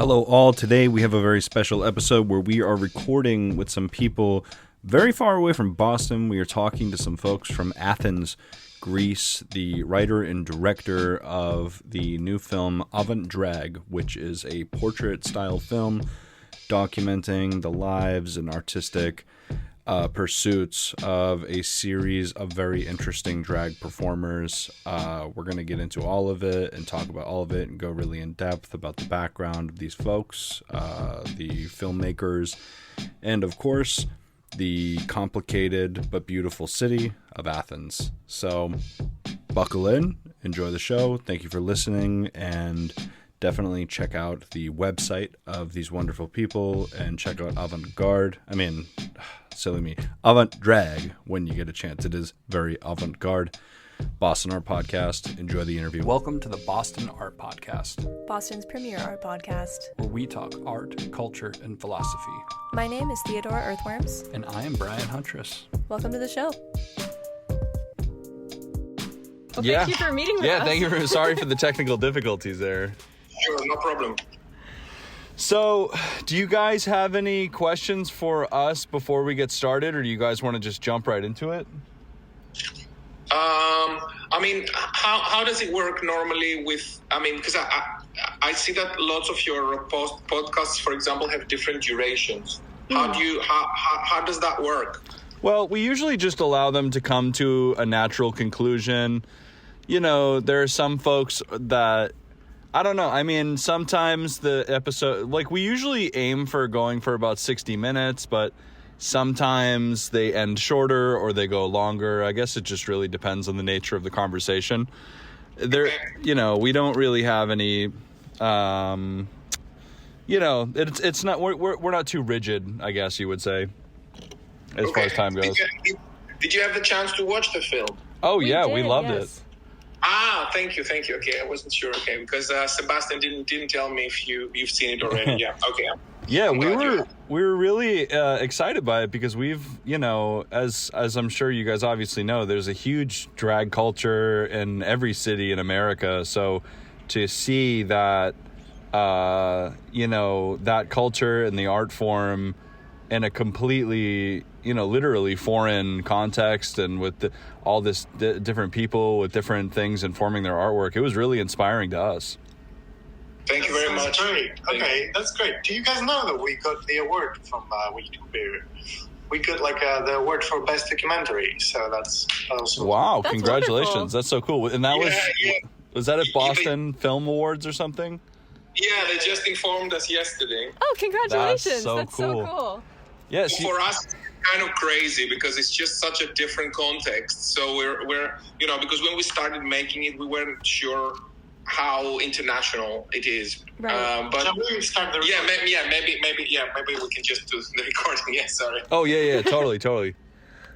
Hello all, today we have a very special episode where we are recording with some people very far away from Boston. We are talking to some folks from Athens, Greece, the writer and director of the new film Avant Drag, which is a portrait-style film documenting the lives and artistic pursuits of a series of very interesting drag performers. We're going to get into all of it and talk about all of it and go really in depth about the background of these folks, the filmmakers, and of course, the complicated but beautiful city of Athens. So buckle in, enjoy the show. Thank you for listening, and definitely check out the website of these wonderful people and check out Avant Drag when you get a chance. It is very avant-garde. Boston Art Podcast. Enjoy the interview. Welcome to the Boston Art Podcast, Boston's premier art podcast, where we talk art, culture, and philosophy. My name is Theodora Earthworms. And I am Brian Huntress. Welcome to the show. Well, thank you for meeting with us. Yeah, thank you. Sorry for the technical difficulties there. Sure, no problem. So, do you guys have any questions for us before we get started, or do you guys want to just jump right into it? How does it work normally with, because I see that lots of your podcasts, for example, have different durations. How does that work? Well, we usually just allow them to come to a natural conclusion. You know, there are some folks that, I don't know. I mean, sometimes the episode, like, we usually aim for going for about 60 minutes, but sometimes they end shorter or they go longer. I guess it just really depends on the nature of the conversation. There, you know, we don't really have any, it's not, we're not too rigid, I guess you would say, as far as time goes. Did you have the chance to watch the film? Oh, we loved it. Thank you. Okay, I wasn't sure. Okay, because Sebastian didn't tell me if you've seen it already. Yeah. Okay. Yeah, we were really excited by it because we've, as I'm sure you guys obviously know, there's a huge drag culture in every city in America. So to see that, that culture and the art form in a completely, literally foreign context and with all this different people with different things informing their artwork, it was really inspiring to us. Thank you very much. Great. Okay, that's great. Do you guys know that we got the award from YouTube? We got the award for best documentary. So that's also wow! That's congratulations! wonderful. That's so cool. And that was that at Boston Film Awards or something? Yeah, they just informed us yesterday. Oh, congratulations! That's so cool. Yes. For us, it's kind of crazy because it's just such a different context. So we're because when we started making it, we weren't sure how international it is. Right. But shall we start the maybe we can just do the recording. Yeah, sorry. Oh yeah, totally.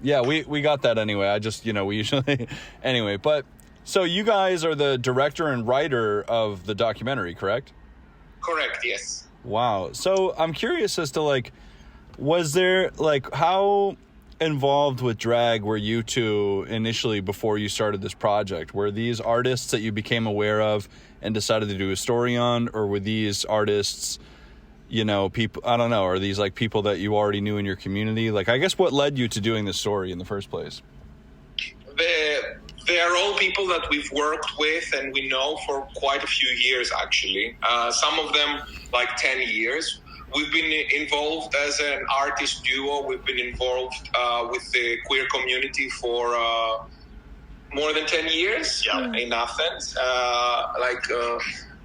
Yeah, we got that anyway. I just we usually anyway. But so you guys are the director and writer of the documentary, correct? Correct. Yes. Wow. So I'm curious as to was there how involved with drag were you two initially before you started this project? Were these artists that you became aware of and decided to do a story on, or were these artists, people, I don't know, are these people that you already knew in your community? I guess what led you to doing this story in the first place? They are all people that we've worked with and we know for quite a few years, actually. Some of them 10 years. We've been involved as an artist duo. We've been involved with the queer community for more than 10 years in Athens,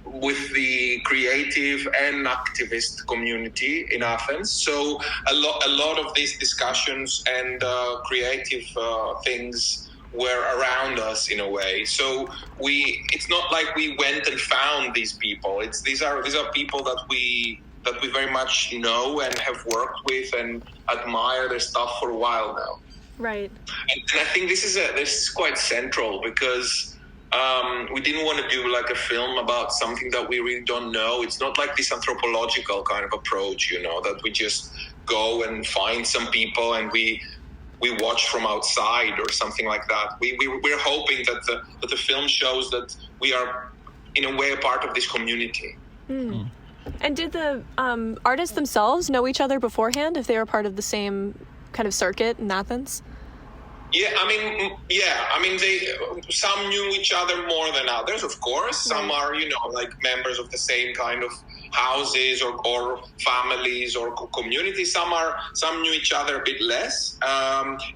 with the creative and activist community in Athens. So a lot of these discussions and creative things were around us in a way. So it's not like we went and found these people. These are people that we very much know and have worked with and admire their stuff for a while now. Right. And I think this is quite central because we didn't want to do a film about something that we really don't know. It's not like this anthropological kind of approach, that we just go and find some people and we watch from outside or something like that. We're hoping that the film shows that we are in a way a part of this community. And did the artists themselves know each other beforehand if they were part of the same kind of circuit in Athens? Yeah, I mean, some knew each other more than others, of course. Some are, like members of the same kind of houses or families or communities. Some knew each other a bit less.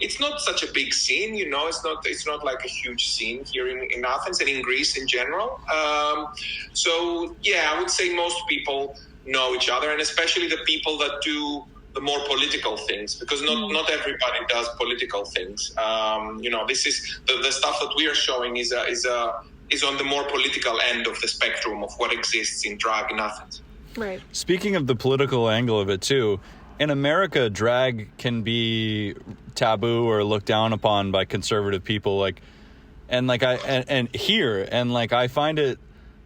It's not such a big scene, it's not like a huge scene here in Athens and in Greece in general. So yeah, I would say most people know each other, and especially the people that do the more political things, because not everybody does political things. This is the stuff that we are showing is on the more political end of the spectrum of what exists in drag in Athens. Right. Speaking of the political angle of it too, in America, drag can be taboo or looked down upon by conservative people. I find it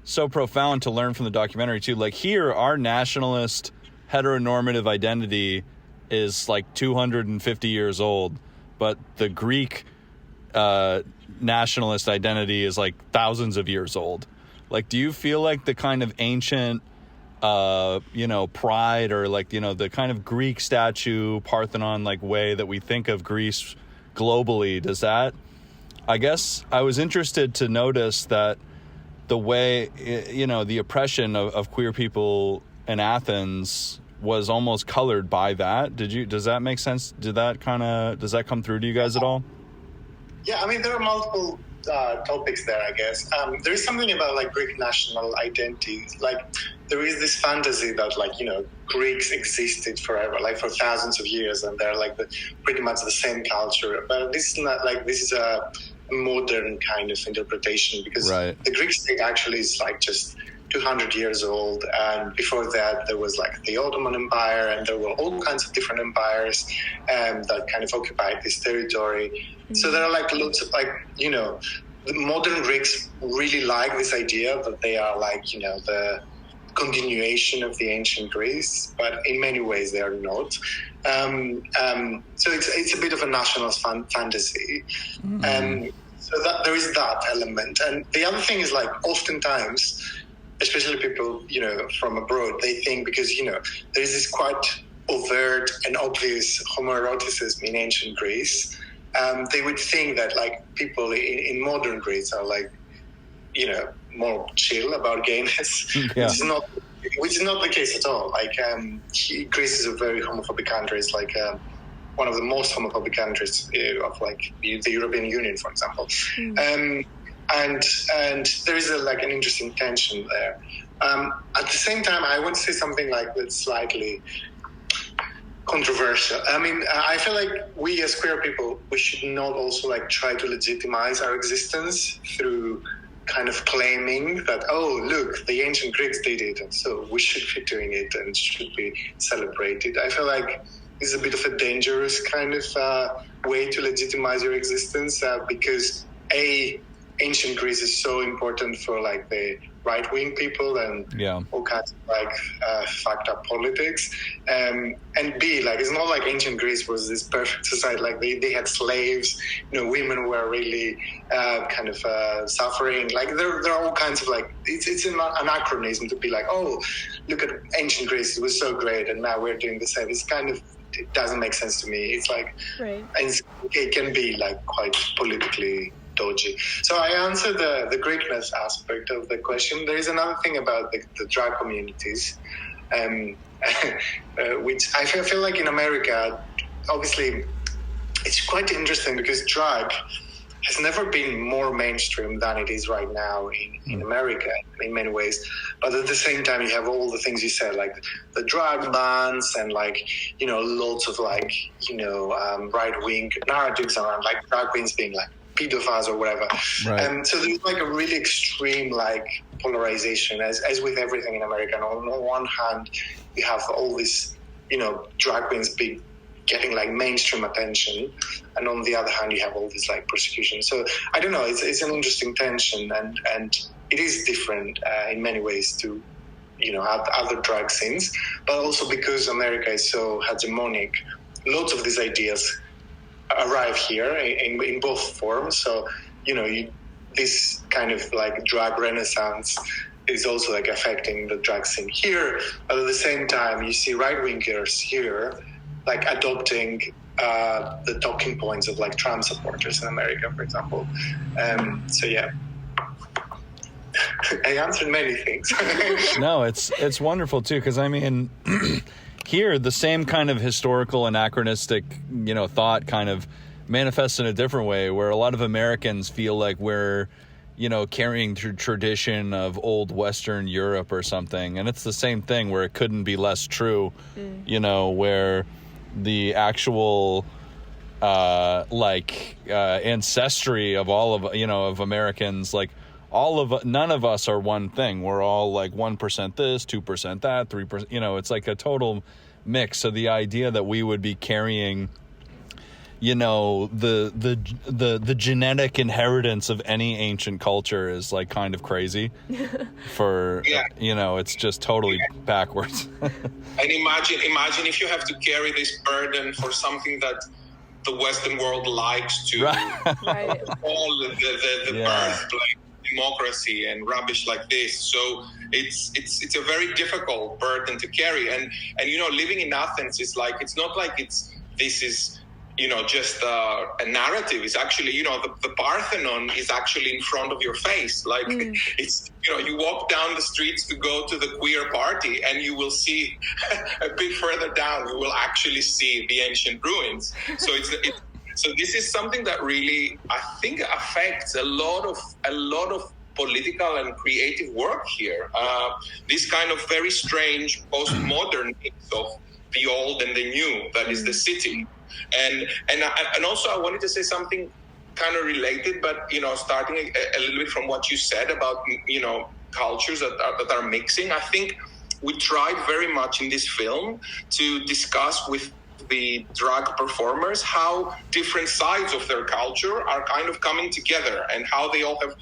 so profound to learn from the documentary too. Like here, our nationalist heteronormative identity is like 250 years old, but the Greek nationalist identity is like thousands of years old. Like, do you feel like the kind of ancient pride or the kind of Greek statue, Parthenon way that we think of Greece globally, does that, I guess I was interested to notice that the way, the oppression of queer people in Athens was almost colored by that. Does that make sense? Does that come through to you guys at all? Yeah, I mean, there are multiple topics there, I guess. There is something about Greek national identity. There is this fantasy that Greeks existed forever, for thousands of years, and they're pretty much the same culture. But this is not this is a modern kind of interpretation, because the Greek state actually is just 200 years old, and before that there was the Ottoman Empire, and there were all kinds of different empires that kind of occupied this territory. Mm-hmm. So there are lots of the modern Greeks really like this idea that they are the continuation of the ancient Greece, but in many ways they are not. So it's a bit of a nationalist fantasy. Mm-hmm. So that there is that element, and the other thing is oftentimes, especially people, from abroad, they think because, there is this quite overt and obvious homoeroticism in ancient Greece, they would think that people in modern Greece are more chill about gayness, yeah. which is not the case at all. Greece is a very homophobic country. It's one of the most homophobic countries of the European Union, for example. And there is an interesting tension there. At the same time, I want to say something that's slightly controversial. I mean, I feel like we as queer people, we should not also try to legitimize our existence through kind of claiming that, oh, look, the ancient Greeks did it, and so we should be doing it and should be celebrated. I feel like it's a bit of a dangerous kind of way to legitimize your existence because ancient Greece is so important for the right-wing people and all kinds of fucked up politics, and B, it's not like ancient Greece was this perfect society. They had slaves, women were really kind of suffering. There are all kinds of it's an anachronism to be oh, look at ancient Greece, it was so great, and now we're doing the same. It's kind of, it doesn't make sense to me. It's it can be quite politically dodgy. So I answered the Greekness aspect of the question. There is another thing about the drag communities, which I feel like in America, obviously, it's quite interesting because drag has never been more mainstream than it is right now in America in many ways. But at the same time, you have all the things you said, the drag bans and lots of right-wing narratives around drag queens being pedophiles or whatever. Right. And so there's a really extreme polarization as with everything in America. And on one hand, you have all these, drag queens getting mainstream attention, and on the other hand, you have all this persecution. So I don't know. It's an interesting tension, and it is different in many ways to other drag scenes, but also because America is so hegemonic, lots of these ideas arrive here in both forms. So this kind of drag renaissance is also like affecting the drag scene here. But at the same time, you see right-wingers here like adopting the talking points of like Trump supporters in America, for example. So yeah, I answered many things. No, it's wonderful too, because I mean, here the same kind of historical anachronistic, thought kind of manifests in a different way, where a lot of Americans feel like we're, carrying through tradition of old Western Europe or something, and it's the same thing where it couldn't be less true, where the actual ancestry of all of of Americans, like none of us are one thing. We're all like 1% this, 2% that, 3%. It's like a total mix. So the idea that we would be carrying, the genetic inheritance of any ancient culture is like kind of crazy. It's just totally backwards. And imagine if you have to carry this burden for something that the Western world likes to Right. call the birth, like democracy and rubbish like this. So it's a very difficult burden to carry. And living in Athens is like, it's not like this is just a narrative. It's actually, the Parthenon is actually in front of your face. Like it's, you walk down the streets to go to the queer party and you will see a bit further down, you will actually see the ancient ruins. So so this is something that really, I think, affects a lot of political and creative work here. This kind of very strange postmodern mix of the old and the new that is the city. And also I wanted to say something kind of related, but starting a little bit from what you said about cultures that are mixing. I think we tried very much in this film to discuss with the drag performers how different sides of their culture are kind of coming together, and how they all have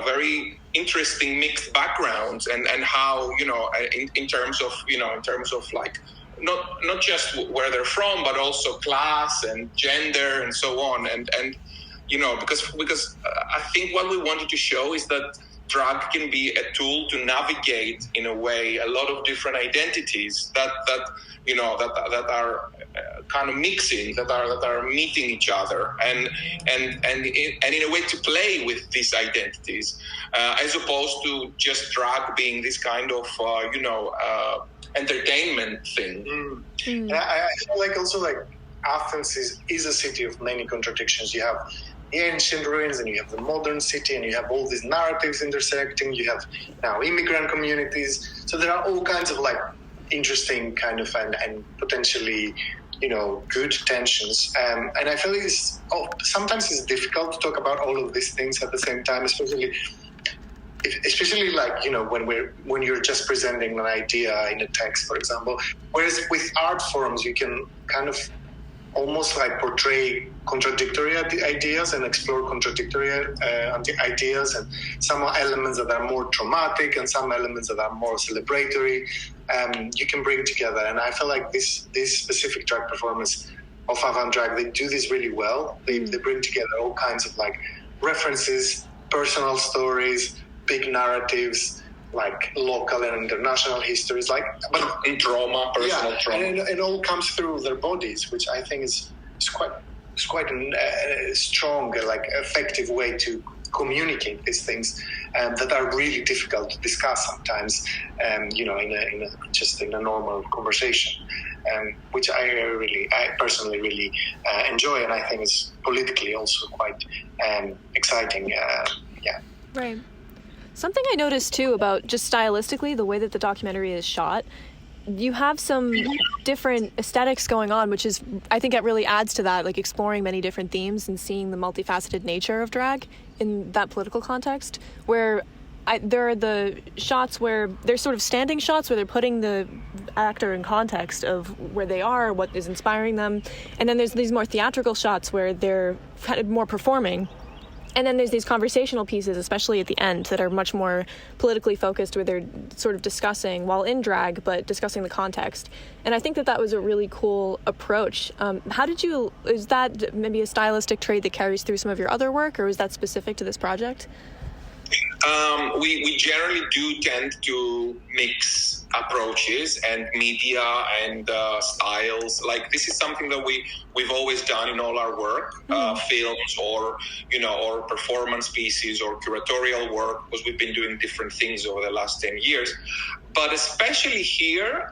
very interesting mixed backgrounds, and how in terms of like not just where they're from, but also class and gender and so on. And because I think what we wanted to show is that drag can be a tool to navigate, in a way, a lot of different identities that are kind of mixing, that are meeting each other, and in a way to play with these identities, as opposed to just drag being this kind of entertainment thing. I feel like also like Athens is a city of many contradictions. You have the ancient ruins, and you have the modern city, and you have all these narratives intersecting. You have now immigrant communities. So there are all kinds of like interesting kind of and potentially good tensions. And I feel sometimes it's difficult to talk about all of these things at the same time, especially like when you're just presenting an idea in a text, for example. Whereas with art forms, you can kind of almost like portray contradictory ideas and explore contradictory ideas, and some elements that are more traumatic and some elements that are more celebratory. You can bring together, and I feel like this specific drag performance of Avant Drag, they do this really well. They bring together all kinds of like references, personal stories, big narratives, like local and international histories, but in trauma, personal trauma, and it all comes through their bodies, which I think is quite a strong, like effective way to communicate these things that are really difficult to discuss sometimes, in a normal conversation, which I personally really enjoy, and I think is politically also quite exciting. Right. Something I noticed too about just stylistically the way that the documentary is shot, you have some different aesthetics going on, which is, I think it really adds to that, like exploring many different themes and seeing the multifaceted nature of drag in that political context, where there are the shots where they're sort of standing shots where they're putting the actor in context of where they are, what is inspiring them. And then there's these more theatrical shots where they're kind of more performing. And then there's these conversational pieces, especially at the end, that are much more politically focused, where they're sort of discussing, while in drag, but discussing the context. And I think that was a really cool approach. Is that maybe a stylistic trait that carries through some of your other work, or is that specific to this project? We generally do tend to mix approaches and media and styles. Like, this is something that we've always done in all our work, films or performance pieces or curatorial work, because we've been doing different things over the last 10 years. But especially here,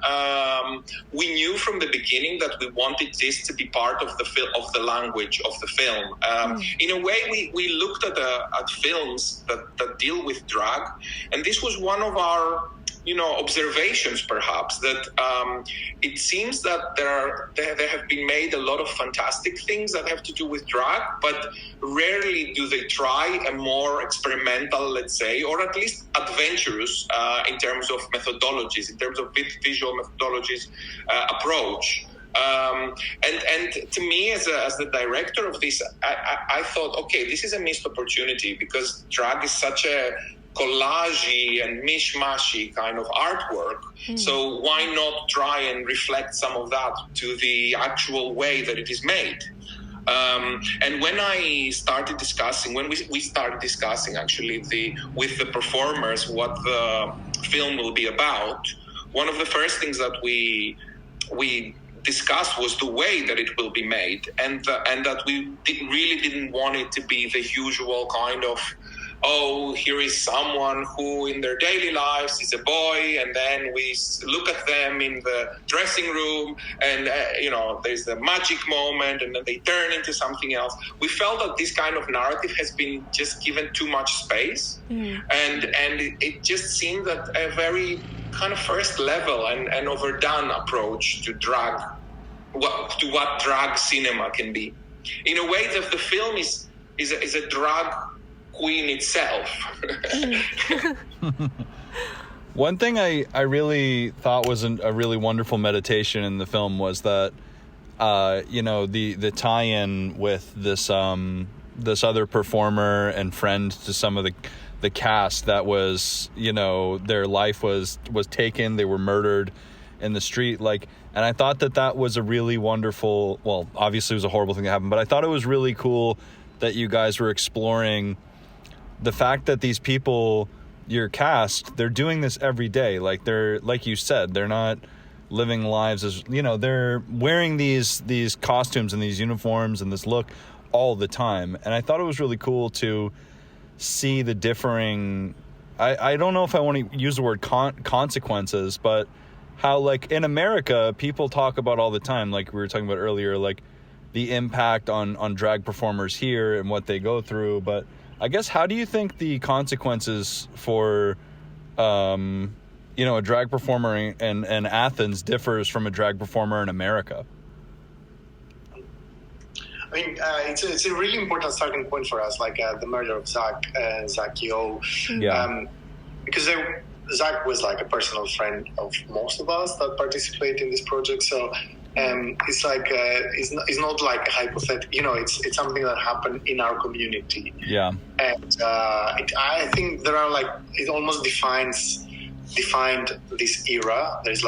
we knew from the beginning that we wanted this to be part of the language of the film. In a way, we looked at films that deal with drag, and this was one of our observations, perhaps, that it seems that there have been made a lot of fantastic things that have to do with drag, but rarely do they try a more experimental, let's say, or at least adventurous in terms of methodologies, in terms of visual methodologies approach. And to me, as the director of this, I thought, okay, this is a missed opportunity, because drag is such a collagey and mishmashy kind of artwork. So why not try and reflect some of that to the actual way that it is made? And when we started discussing actually with the performers what the film will be about, one of the first things that we discussed was the way that it will be made, and that we really didn't want it to be the usual kind of, oh, here is someone who in their daily lives is a boy, and then we look at them in the dressing room, and there's the magic moment, and then they turn into something else. We felt that this kind of narrative has been just given too much space, and it just seemed that a very kind of first level and overdone approach to drag, to what drag cinema can be. In a way, that the film is a drag queen itself. One thing I really thought was a really wonderful meditation in the film was that the tie-in with this other performer and friend to some of the cast that was, their life was taken, they were murdered in the street, and I thought that was a really wonderful, well, obviously it was a horrible thing that happened, but I thought it was really cool that you guys were exploring the fact that these people, your cast, they're doing this every day. They're, like you said, they're not living lives as, they're wearing these costumes and these uniforms and this look all the time. And I thought it was really cool to see the differing, I don't know if I want to use the word consequences, but how, in America, people talk about all the time, like we were talking about earlier, the impact on drag performers here and what they go through. But I guess, how do you think the consequences for, a drag performer in Athens differs from a drag performer in America? I mean, it's a really important starting point for us, the murder of Zach Yo. Yeah. Because Zach was a personal friend of most of us that participate in this project. So it's it's not like a hypothetical, it's something that happened in our community. Yeah. And I think there are it almost defined this era. There's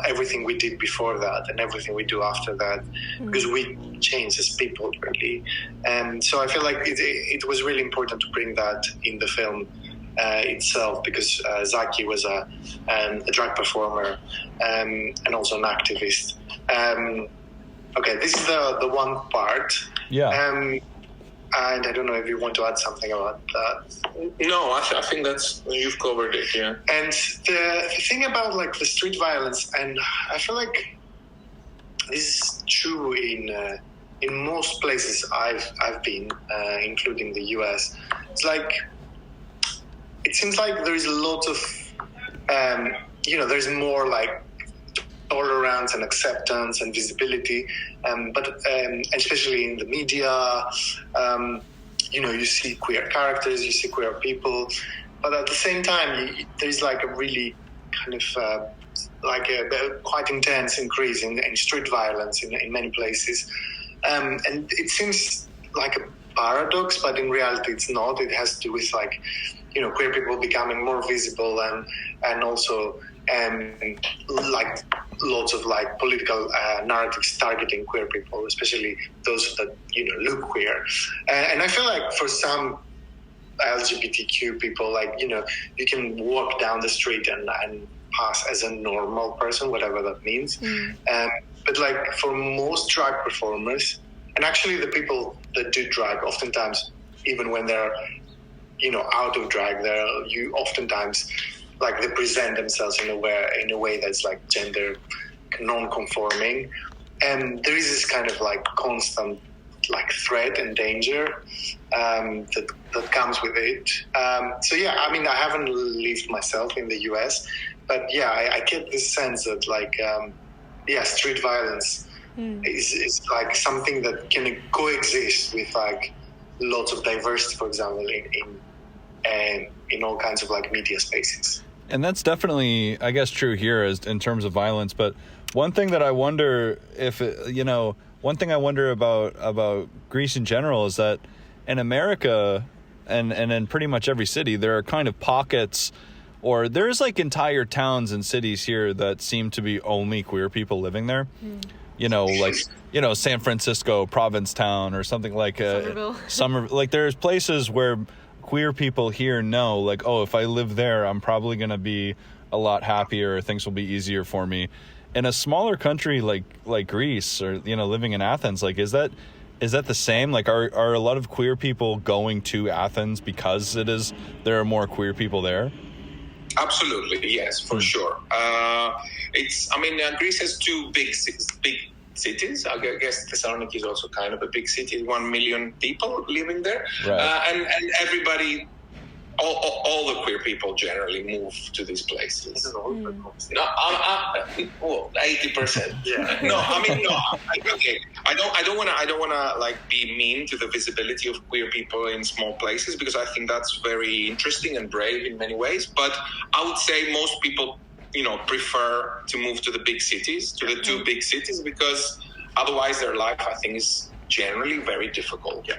everything we did before that and everything we do after that, because we changed as people, really. And so I feel it was really important to bring that in the film itself, because Zaki was a drag performer and also an activist. Okay, this is the one part. Yeah. And I don't know if you want to add something about that. No, I think you've covered it, yeah. And the thing about the street violence, and I feel this is true in most places I've been, including the US. It's it seems there is a lot of there's more tolerance and acceptance and visibility, but especially in the media, you see queer characters, you see queer people, but at the same time there's a really kind of a quite intense increase in street violence in many places, and it seems like a paradox, but in reality it's not. It has to do with queer people becoming more visible and also lots of political narratives targeting queer people, especially those that look queer. And I feel for some LGBTQ people, like, you know, you can walk down the street and pass as a normal person, whatever that means. But like for most drag performers, and actually the people that do drag, oftentimes, even when they're, you know, out of drag, you oftentimes, like, they present themselves in a way that's like gender non-conforming, and there is this kind of like constant like threat and danger that comes with it. So yeah, I mean, I haven't lived myself in the US, but yeah, I get this sense that like street violence is like something that can coexist with like lots of diversity, for example, in all kinds of like media spaces. And that's definitely, I guess, true here as in terms of violence. But one thing that I wonder about Greece in general is that in America and in pretty much every city, there are kind of pockets, or there's like entire towns and cities here that seem to be only queer people living there. You know, like, you know, San Francisco, Provincetown, or something like Somerville. Like there's places where queer people here know, like, oh, if I live there, I'm probably going to be a lot happier. Things will be easier for me. In a smaller country like Greece, or, you know, living in Athens, like, is that the same? Like, are a lot of queer people going to Athens because there are more queer people there? Absolutely, yes, for sure. Greece has two big cities. I guess Thessaloniki is also kind of a big city, 1 million people living there. Right. And everybody, all the queer people generally move to these places. No, 80%. Yeah. Okay. I don't want to like be mean to the visibility of queer people in small places, because I think that's very interesting and brave in many ways. But I would say most people, you know, prefer to move to the big cities, to the two big cities, because otherwise their life, I think, is generally very difficult. Yeah.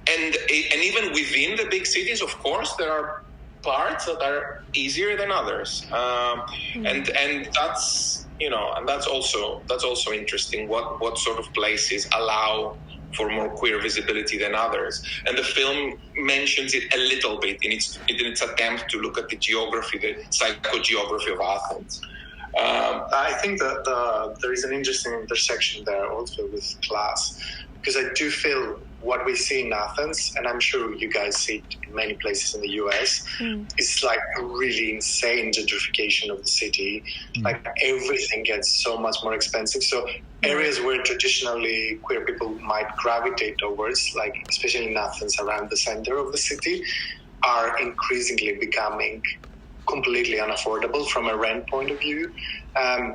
And even within the big cities, of course, there are parts that are easier than others, and that's, you know, and that's also interesting. What sort of places allow for more queer visibility than others? And the film mentions it a little bit in its attempt to look at the geography, the psychogeography of Athens. I think that there is an interesting intersection there also with class, because I do feel what we see in Athens, and I'm sure you guys see it in many places in the US, is like a really insane gentrification of the city. Like everything gets so much more expensive. So areas where traditionally queer people might gravitate towards, like especially in Athens around the center of the city, are increasingly becoming completely unaffordable from a rent point of view.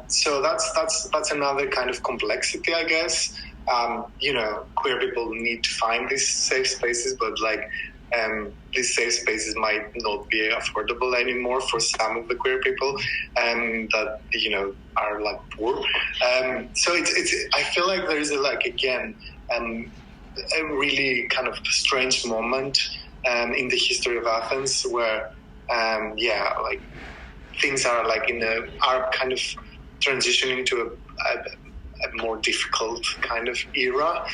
So that's another kind of complexity, I guess. You know, queer people need to find these safe spaces, but like these safe spaces might not be affordable anymore for some of the queer people that, you know, are like poor. So it's I feel like there is a really kind of strange moment in the history of Athens where like things are like are kind of transitioning to a more difficult kind of era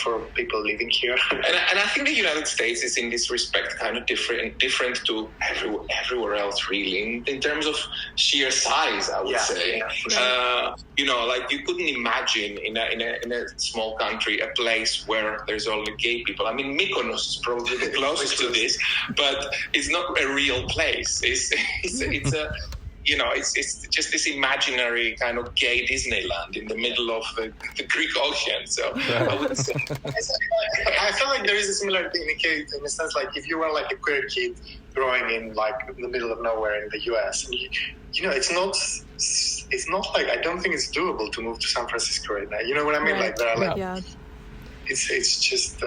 for people living here. And I think the United States is in this respect kind of different to everywhere else, really, in terms of sheer size, I would say. Yeah. You know, like you couldn't imagine in a small country a place where there's only gay people. I mean, Mykonos is probably the closest to this, but it's not a real place. It's a you know, it's just this imaginary kind of gay Disneyland in the middle of the Greek Ocean. So I would say, I feel like there is a similar thing in a sense, like if you were like a queer kid growing in like in the middle of nowhere in the US, and you know, it's not like, I don't think it's doable to move to San Francisco right now. You know what I mean? Right. Like there are like, it's just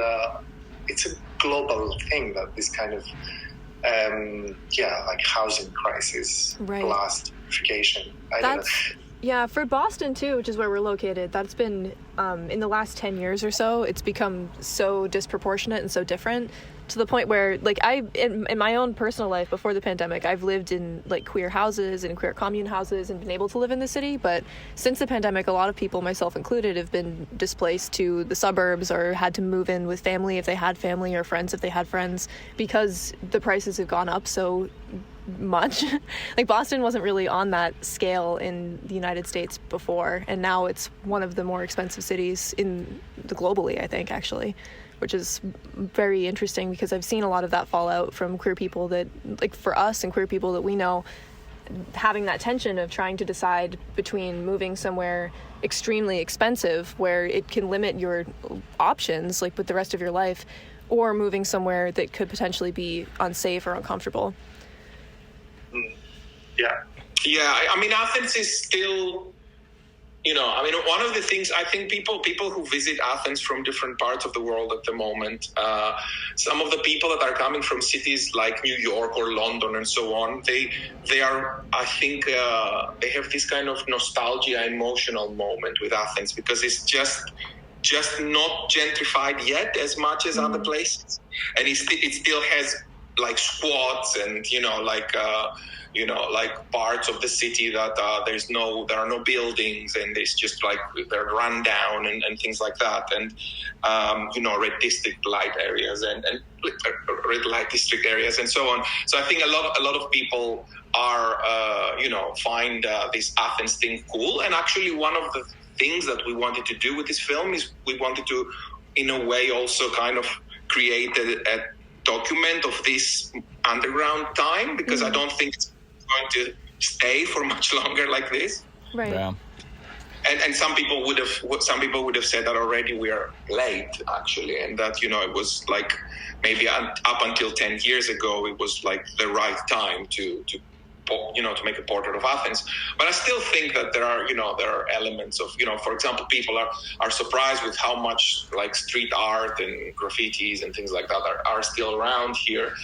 it's a global thing that this kind of like housing crisis plus gentrification. I don't know. Yeah, for Boston too, which is where we're located, that's been in the last 10 years or so, it's become so disproportionate and so different. to the point where, like, in my own personal life before the pandemic, I've lived in, like, queer houses and queer commune houses and been able to live in the city. But since the pandemic, a lot of people, myself included, have been displaced to the suburbs or had to move in with family if they had family, or friends if they had friends, because the prices have gone up so much. Like, Boston wasn't really on that scale in the United States before, and now it's one of the more expensive cities globally, I think, actually, which is very interesting because I've seen a lot of that fallout from queer people that, like, for us and queer people that we know, having that tension of trying to decide between moving somewhere extremely expensive where it can limit your options, like, with the rest of your life, or moving somewhere that could potentially be unsafe or uncomfortable. Yeah. I mean, Athens is still, I mean, one of the things I think people who visit Athens from different parts of the world at the moment, some of the people that are coming from cities like New York or London and so on, they are, I think, they have this kind of nostalgia, emotional moment with Athens because it's just not gentrified yet as much as other places, and it still has like squats and like parts of the city that there are no buildings, and it's just like they're run down and things like that, and red district light areas and red light district areas and so on. So I think a lot of people are find this Athens thing cool, and actually one of the things that we wanted to do with this film is we wanted to, in a way, also kind of create a document of this underground time, because I don't think it's going to stay for much longer like this. Right. Yeah. And some people would have said that already we are late, actually, and that it was like maybe up until 10 years ago it was like the right time to make a portrait of Athens. But I still think that there are elements of, for example, people are surprised with how much like street art and graffitis and things like that are still around here.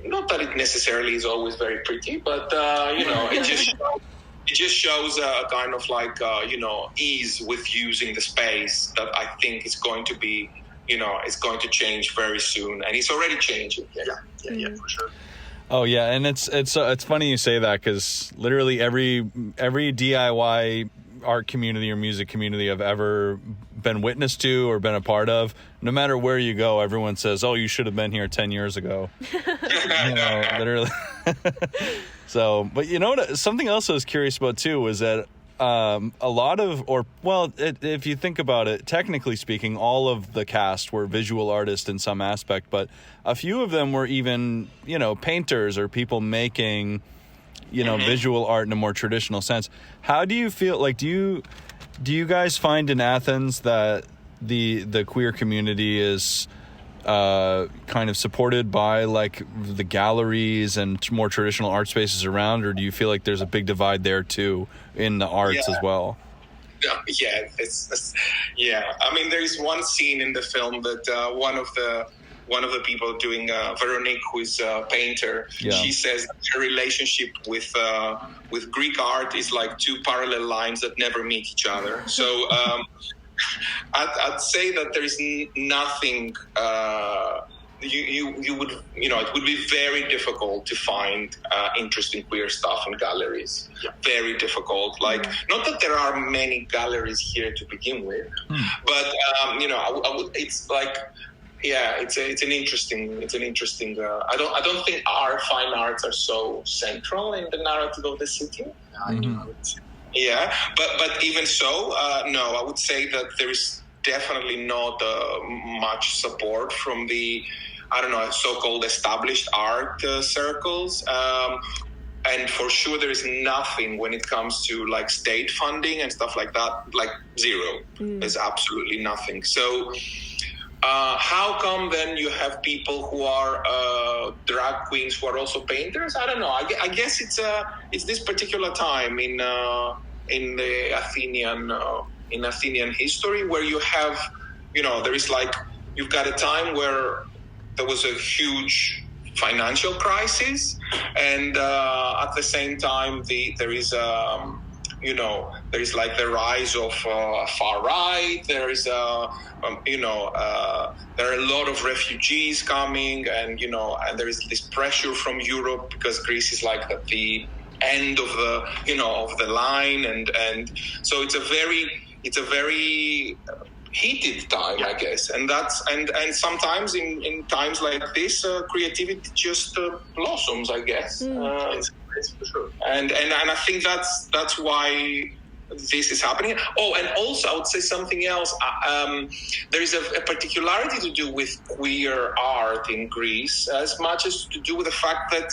Not that it necessarily is always very pretty, but it just shows a kind of like ease with using the space that I think is going to be, it's going to change very soon, and it's already changing. Yeah, for sure. Oh yeah, and it's funny you say that, because literally every DIY art community or music community I've ever been witness to or been a part of, no matter where you go, everyone says, "Oh, you should have been here 10 years ago." Literally. So, but something else I was curious about too was that a lot of, if you think about it, technically speaking, all of the cast were visual artists in some aspect, but a few of them were even, painters or people making, visual art in a more traditional sense. How do you feel, like, do you guys find in Athens that the queer community is kind of supported by like the galleries and more traditional art spaces around, or do you feel like there's a big divide there too in the arts as well? Yeah, I mean, there is one scene in the film that one of the people doing Veronique, who is a painter, she says her relationship with Greek art is like two parallel lines that never meet each other. So I'd say that there is nothing. You would, it would be very difficult to find interesting queer stuff in galleries. Very difficult. Like, not that there are many galleries here to begin with, but I would. It's like, it's an interesting. I don't think our fine arts are so central in the narrative of the city. Yeah, but even so, no, I would say that there is definitely not much support from the, so-called established art circles. And for sure, there is nothing when it comes to like state funding and stuff like that, like zero. There's absolutely nothing. So how come then you have people who are drag queens who are also painters? I don't know. I guess it's this particular time in the Athenian history where you have, there is like, you've got a time where there was a huge financial crisis, and at the same time there is there is like the rise of far right. There is there are a lot of refugees coming, and and there is this pressure from Europe because Greece is like at the end of the of the line, and so it's a very heated time, I guess, and sometimes in times like this, creativity just blossoms, I guess. It's for sure. And I think that's why this is happening. Oh, and also I would say something else. There is a particularity to do with queer art in Greece, as much as to do with the fact that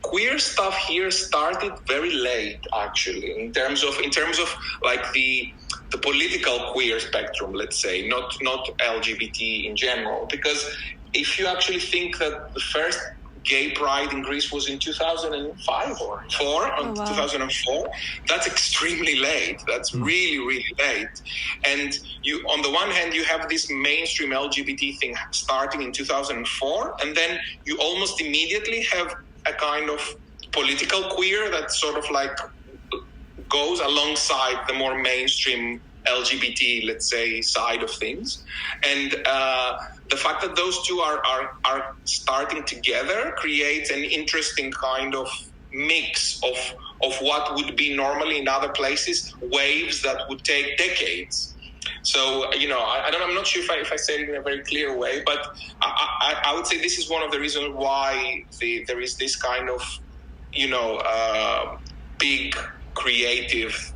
queer stuff here started very late, actually, in terms of like the political queer spectrum, let's say, not LGBT in general. Because if you actually think that the first gay pride in Greece was in 2005 or 2004, that's extremely late. That's really, really late. And you, on the one hand, you have this mainstream LGBT thing starting in 2004, and then you almost immediately have a kind of political queer that sort of like goes alongside the more mainstream LGBT, let's say, side of things. And the fact that those two are starting together creates an interesting kind of mix of what would be normally in other places waves that would take decades. So, I'm not sure if I say it in a very clear way, but I would say this is one of the reasons why there is this kind of, big creative,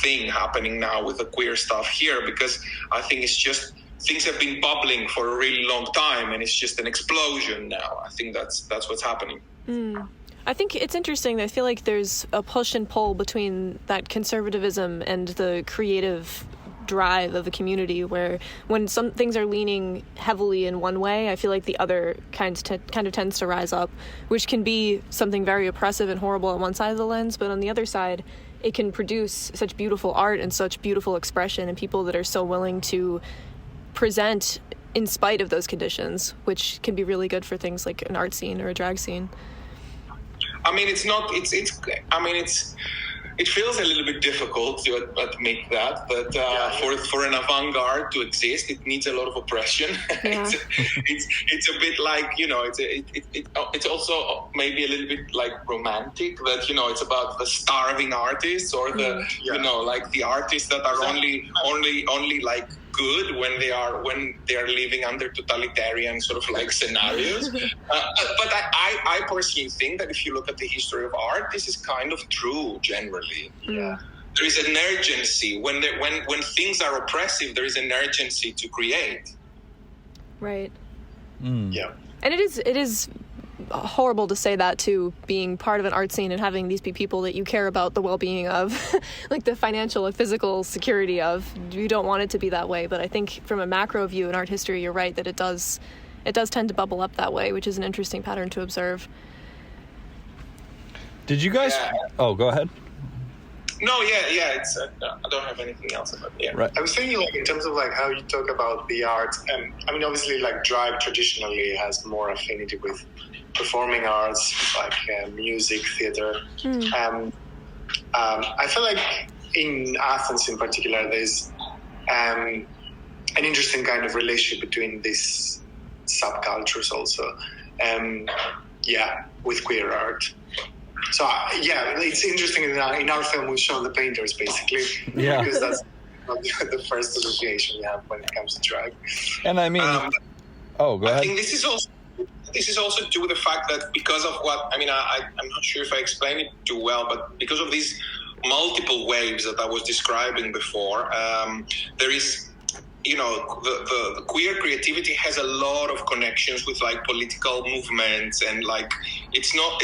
thing happening now with the queer stuff here, because I think it's just things have been bubbling for a really long time, and it's just an explosion now. I think that's what's happening. I think it's interesting. I feel like there's a push and pull between that conservatism and the creative drive of the community, where when some things are leaning heavily in one way, I feel like the other kind of tends to rise up, which can be something very oppressive and horrible on one side of the lens, but on the other side, it can produce such beautiful art and such beautiful expression and people that are so willing to present in spite of those conditions, which can be really good for things like an art scene or a drag scene. I mean, it feels a little bit difficult to admit that, but for an avant-garde to exist, it needs a lot of oppression. Yeah. it's a bit like, it's also maybe a little bit like romantic that, it's about the starving artists or the, like the artists that are only like good when they are living under totalitarian sort of like scenarios. But I personally think that if you look at the history of art, this is kind of true generally. Yeah. There is an urgency when things are oppressive. There is an urgency to create. Right. Yeah. And it is horrible to say that too, being part of an art scene and having these be people that you care about the well-being of, like the financial and physical security of. You don't want it to be that way, but I think from a macro view in art history, you're right that it does tend to bubble up that way, which is an interesting pattern to observe. Did you guys? Yeah. Oh, go ahead. No, yeah. It's I don't have anything else about it. Yeah. Right. I was thinking, like, in terms of like how you talk about the arts, and I mean, obviously, like drag traditionally has more affinity with performing arts, like music, theater. I feel like in Athens, in particular, there's an interesting kind of relationship between these subcultures, also. With queer art. So, it's interesting in our film we've shown the painters, basically, because that's not the first association we have when it comes to drag. And I mean, go ahead. I think this is also due to the fact that because of what, I mean, I'm not sure if I explained it too well, but because of these multiple waves that I was describing before, there is, the queer creativity has a lot of connections with like political movements, and like it's not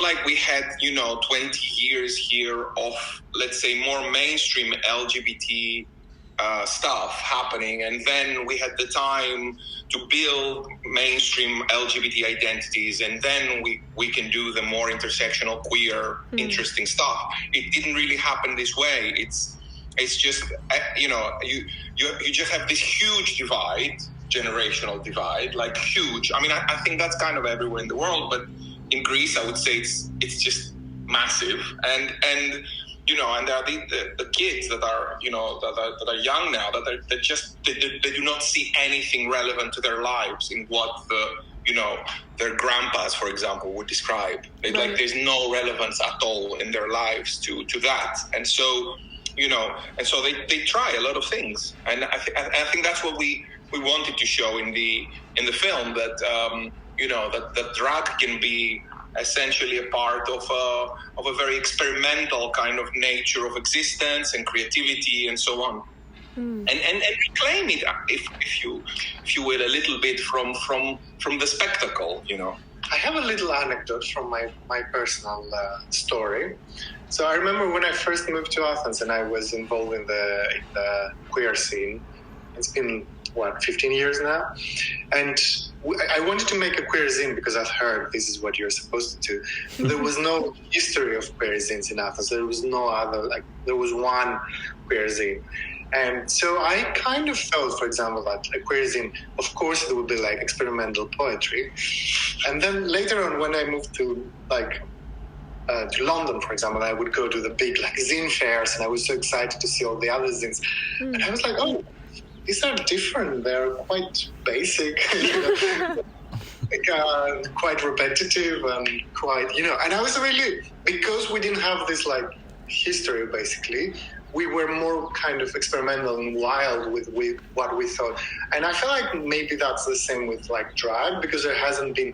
like we had 20 years here of, let's say, more mainstream LGBT stuff happening, and then we had the time to build mainstream LGBT identities, and then we can do the more intersectional queer interesting stuff. It didn't really happen this way. It's just you just have this huge divide, generational divide, like huge. I mean, I think that's kind of everywhere in the world, but in Greece, I would say it's just massive, and and there are the kids that are that are young now, they do not see anything relevant to their lives in what their grandpas, for example, would describe. Like there's no relevance at all in their lives to that, and so they try a lot of things, and I think that's what we wanted to show in the film, that that drag can be essentially a part of a very experimental kind of nature of existence and creativity and so on. And reclaim it, if you will, a little bit from the spectacle. I have a little anecdote from my personal story. So I remember when I first moved to Athens and I was involved in the queer scene. It's been 15 years now, and I wanted to make a queer zine because I've heard this is what you're supposed to do. There was no history of queer zines in Athens. There was no other, there was one queer zine. And so I kind of felt, for example, that a queer zine, of course, it would be like experimental poetry. And then later on, when I moved to London, for example, I would go to the big zine fairs, and I was so excited to see all the other zines. And I was like, oh, these are different. They're quite basic, quite repetitive, and quite, And I was really, because we didn't have this history, basically, we were more kind of experimental and wild with what we thought. And I feel like maybe that's the same with drag, because there hasn't been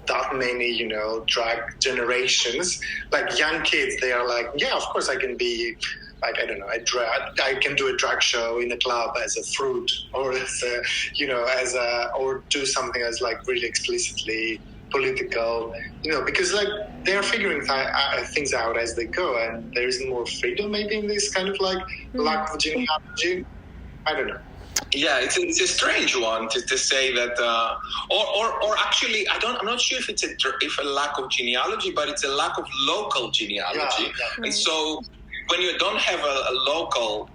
that many, drag generations. Young kids, they are yeah, of course I can be I don't know, I can do a drag show in a club as a fruit, or as a, or do something as really explicitly political, because they are figuring things out as they go, and there is more freedom maybe in this kind of lack of genealogy. I don't know. Yeah, it's a strange one to say that, or actually, I'm not sure if it's a lack of genealogy, but it's a lack of local genealogy, and so when you don't have a local,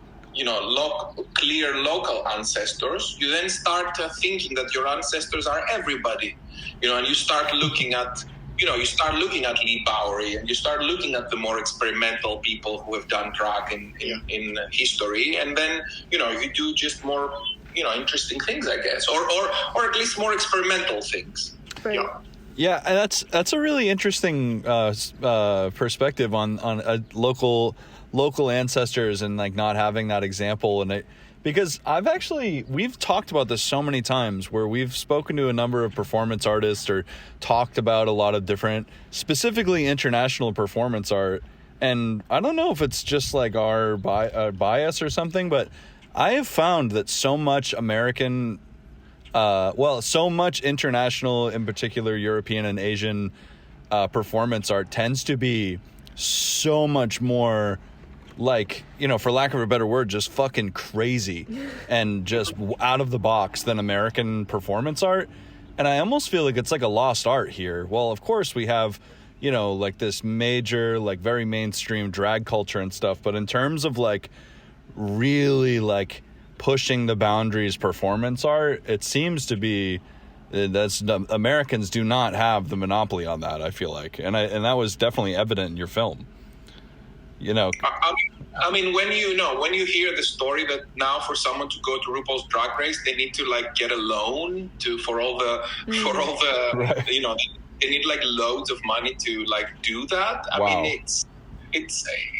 clear local ancestors, you then start thinking that your ancestors are everybody, and you start looking at, Lee Bowery, and you start looking at the more experimental people who have done drag in history, and then, you do just more, interesting things, I guess, or at least more experimental things. Right. Yeah. Yeah, and that's a really interesting perspective on a local ancestors and not having that example, and because we've talked about this so many times where we've spoken to a number of performance artists or talked about a lot of different, specifically international performance art, and I don't know if it's just our bias or something, but I have found that so much American, so much international, in particular European and Asian performance art tends to be so much more for lack of a better word, just fucking crazy and just out of the box than American performance art. And I almost feel like it's a lost art here. Well, of course we have, this major, very mainstream drag culture and stuff. But in terms of really pushing the boundaries performance art, it seems to be Americans do not have the monopoly on that, I feel like. And that was definitely evident in your film. I mean, when you hear the story that now for someone to go to RuPaul's Drag Race, they need to get a loan for all the right. they need loads of money to do that. I Wow. mean, it's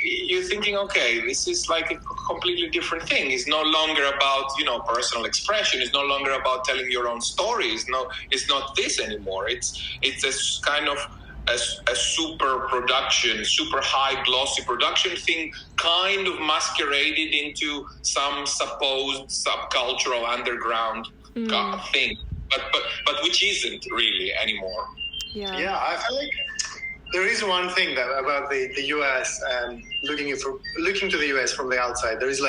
you're thinking, okay, this is a completely different thing. It's no longer about personal expression. It's no longer about telling your own stories. No, it's not this anymore. It's a kind of a super production, super high glossy production thing, kind of masqueraded into some supposed subcultural underground thing, but which isn't really anymore. Yeah, I feel like there is one thing that about the US, and looking to the US from the outside, there is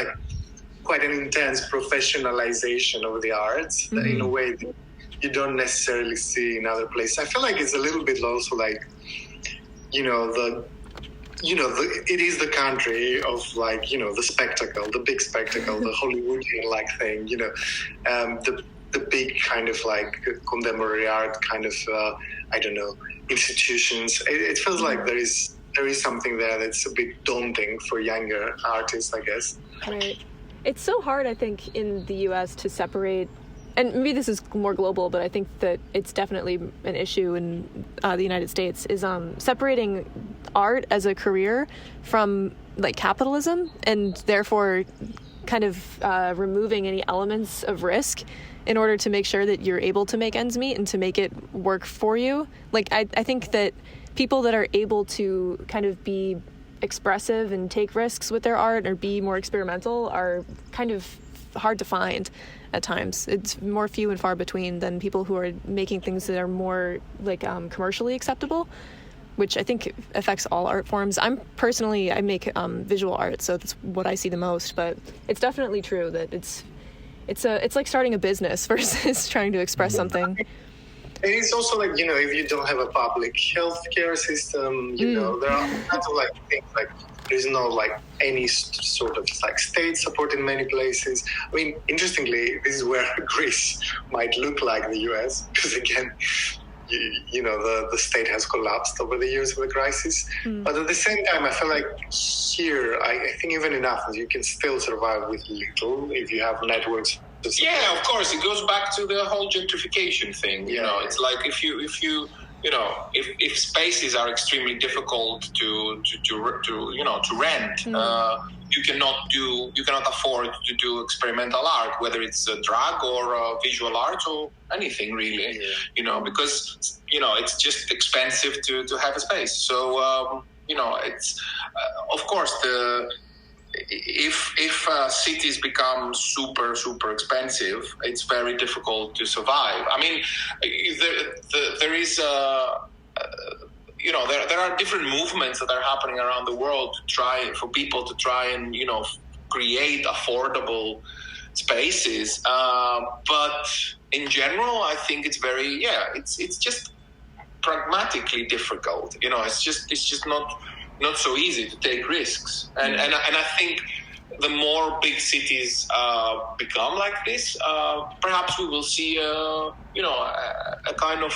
quite an intense professionalization of the arts in a way that you don't necessarily see in other places. I feel like it's a little bit also it is the country of the spectacle, the big spectacle, the Hollywoodian thing, the big kind of contemporary art kind of, I don't know, institutions. It feels like there is there is something there that's a bit daunting for younger artists, I guess. Right. It's so hard, I think, in the U.S. to separate, and maybe this is more global, but I think that it's definitely an issue in the United States, is separating art as a career from like capitalism, and therefore kind of removing any elements of risk in order to make sure that you're able to make ends meet and to make it work for you. Like, I think that people that are able to kind of be expressive and take risks with their art or be more experimental are kind of hard to find at times. It's more few and far between than people who are making things that are more like commercially acceptable, which I think affects all art forms. I make visual art, so that's what I see the most, but it's definitely true that it's like starting a business versus trying to express something. And it's also like, if you don't have a public healthcare system, there are kinds of like things like there's no like any sort of like state support in many places. I mean, interestingly, this is where Greece might look like the US, because again, the state has collapsed over the years of the crisis. But at the same time, I feel like here, I think even in Athens, you can still survive with little if you have networks. Yeah, of course. It goes back to the whole gentrification thing. It's like if spaces are extremely difficult to rent, you cannot afford to do experimental art, whether it's drag or visual art or anything really. Because it's just expensive to have a space. So it's of course if cities become super expensive, it's very difficult to survive. I mean, there is there are different movements that are happening around the world for people to try and create affordable spaces. But in general, I think it's very it's just pragmatically difficult. It's just not so easy to take risks, and I think the more big cities become like this, perhaps we will see a kind of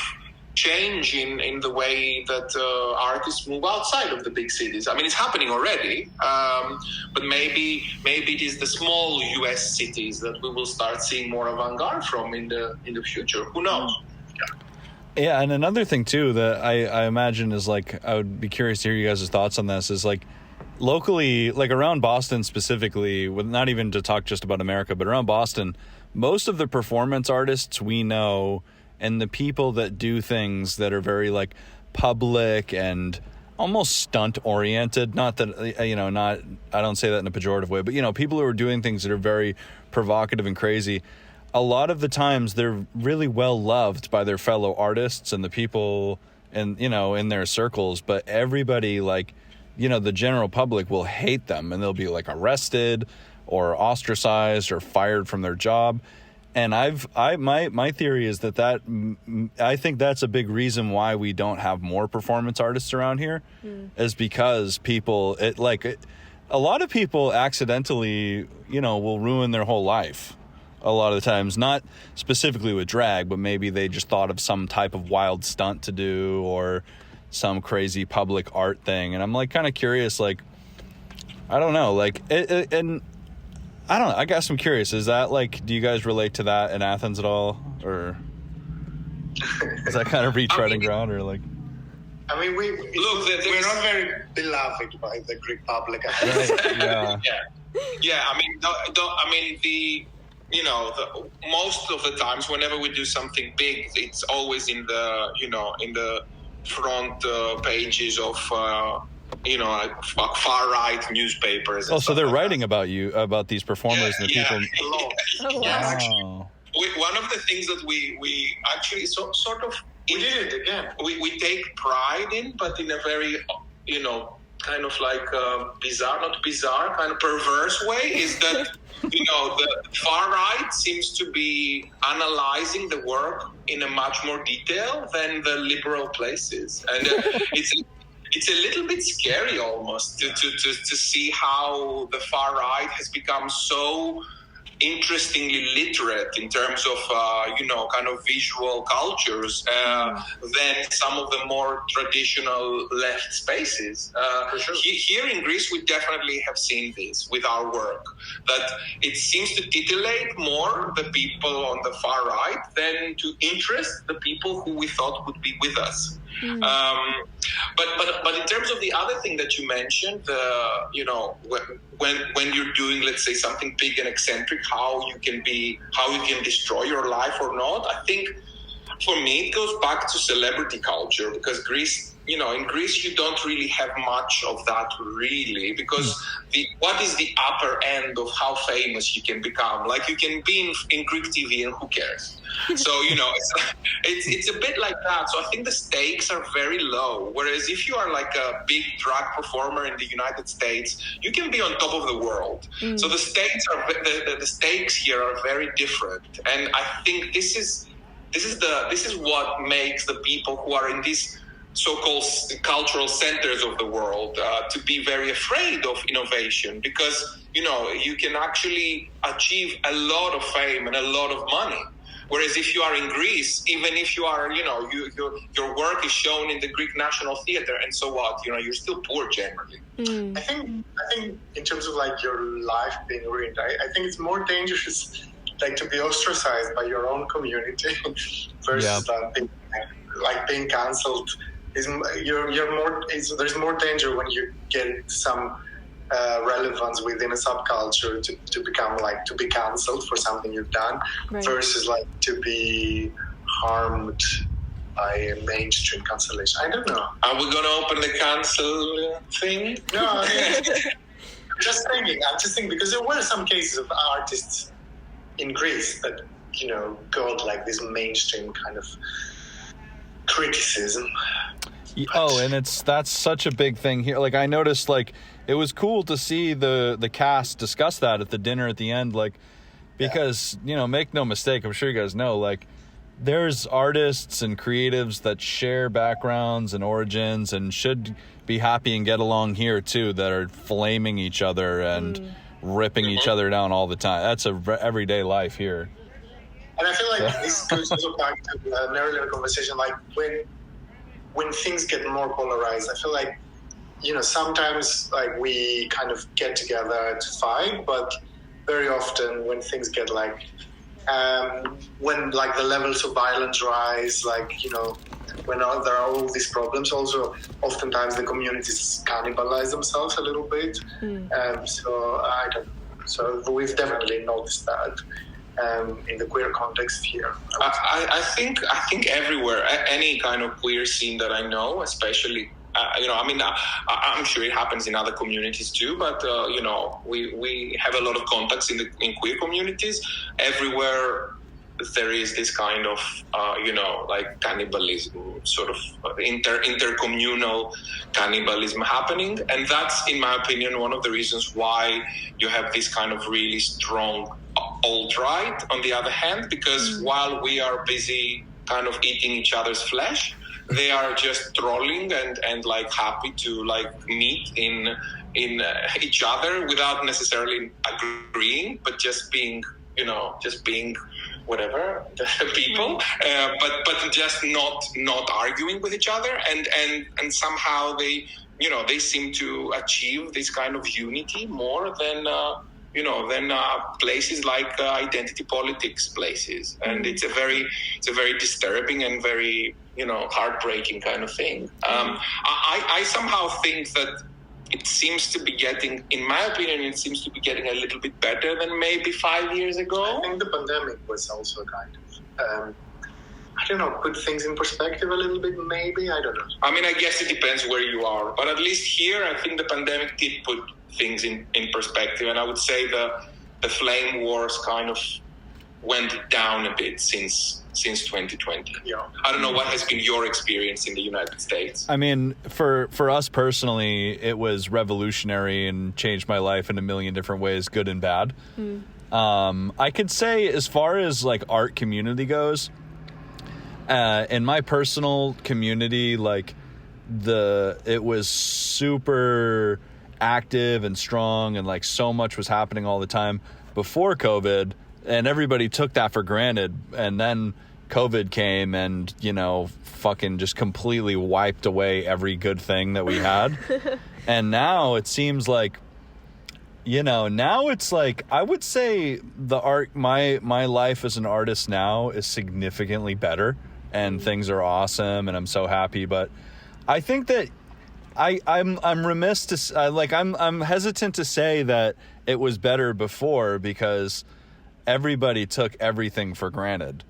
change in the way that artists move outside of the big cities. I mean, it's happening already, but maybe it is the small US cities that we will start seeing more avant-garde from in the future. Who knows? Yeah, and another thing too that I imagine is like, I would be curious to hear you guys' thoughts on this, is like locally, like around Boston specifically, with not even to talk just about America, but around Boston, most of the performance artists we know and the people that do things that are very like public and almost stunt oriented, not that, I don't say that in a pejorative way, but people who are doing things that are very provocative and crazy, a lot of the times they're really well loved by their fellow artists and the people in their circles, but everybody the general public will hate them and they'll be like arrested or ostracized or fired from their job. And my theory is that I think that's a big reason why we don't have more performance artists around here, is because a lot of people accidentally, will ruin their whole life. A lot of the times, not specifically with drag, but maybe they just thought of some type of wild stunt to do or some crazy public art thing. And I'm like kind of curious, like, I don't know, like, and I don't know, I guess I'm curious, is that like, do you guys relate to that in Athens at all? Or is that kind of retreading ground, or like? I mean, we're not very beloved by the Greek public. Right, yeah. I mean, most of the times, whenever we do something big, it's always in the front pages of far right newspapers. Oh, so they're writing about these performers and the people. Wow. One of the things that we actually sort of we did it again. We take pride in, but in a very kind of like not bizarre, kind of perverse way, is that the far right seems to be analyzing the work in a much more detail than the liberal places, and it's a little bit scary almost to see how the far right has become so interestingly literate in terms of, kind of visual cultures than some of the more traditional left spaces. Here in Greece, we definitely have seen this with our work, that it seems to titillate more the people on the far right than to interest the people who we thought would be with us. But in terms of the other thing that you mentioned, when you're doing, let's say, something big and eccentric, how you can destroy your life or not, I think for me it goes back to celebrity culture, because Greece, in Greece you don't really have much of that really, because what is the upper end of how famous you can become? Like, you can be in Greek TV and who cares? So, it's a bit like that. So I think the stakes are very low. Whereas if you are like a big drag performer in the United States, you can be on top of the world. So the stakes here are very different. And I think this is what makes the people who are in these so-called cultural centers of the world to be very afraid of innovation, because you can actually achieve a lot of fame and a lot of money. Whereas if you are in Greece, even if you are, your work is shown in the Greek National Theatre, and so what, you're still poor generally. I think in terms of like your life being ruined, I think it's more dangerous like to be ostracized by your own community versus being cancelled. There's more danger when you get some relevance within a subculture to be cancelled for something you've done, versus like to be harmed by a mainstream cancellation. I don't know. Are we going to open the cancel thing? No, I'm just thinking because there were some cases of artists in Greece that got like this mainstream kind of criticism. And that's such a big thing here. Like, I noticed, like, it was cool to see the cast discuss that at the dinner at the end, like, because make no mistake, I'm sure you guys know, like, there's artists and creatives that share backgrounds and origins and should be happy and get along here too, that are flaming each other and ripping each other down all the time. That's everyday life here. And I feel like this goes back to an earlier conversation, like when things get more polarized, I feel like, sometimes like we kind of get together to fight, but very often when things get like, when like the levels of violence rise, like, when there are all these problems, also oftentimes the communities cannibalize themselves a little bit. So we've definitely noticed that. In the queer context here, I think everywhere, any kind of queer scene that I know, especially, I'm sure it happens in other communities too, but we have a lot of contacts in queer communities. Everywhere there is this kind of like cannibalism, sort of intercommunal cannibalism happening, and that's, in my opinion, one of the reasons why you have this kind of really strong alt-right on the other hand, because while we are busy kind of eating each other's flesh, they are just trolling and like happy to like meet in each other without necessarily agreeing, but just being whatever people, but just not arguing with each other, and somehow they seem to achieve this kind of unity more than places like identity politics places, and it's a very disturbing and very heartbreaking kind of thing. I somehow think that it seems to be getting, in my opinion, a little bit better than maybe 5 years ago. I think the pandemic was also kind of, I don't know, put things in perspective a little bit, maybe, I don't know. I mean, I guess it depends where you are, but at least here, I think the pandemic did put things in perspective, and I would say the flame wars kind of went down a bit since 2020. Yeah. I don't know what has been your experience in the United States. I mean, for us personally, it was revolutionary and changed my life in a million different ways, good and bad. I could say, as far as like art community goes, in my personal community, like it was super active and strong, and like so much was happening all the time. before COVID, and everybody took that for granted. And then COVID came and, fucking just completely wiped away every good thing that we had. And now it seems like, now it's like, I would say the art, my life as an artist now is significantly better, and things are awesome, and I'm so happy. But I think that I'm remiss to, I'm hesitant to say that it was better before, because everybody took everything for granted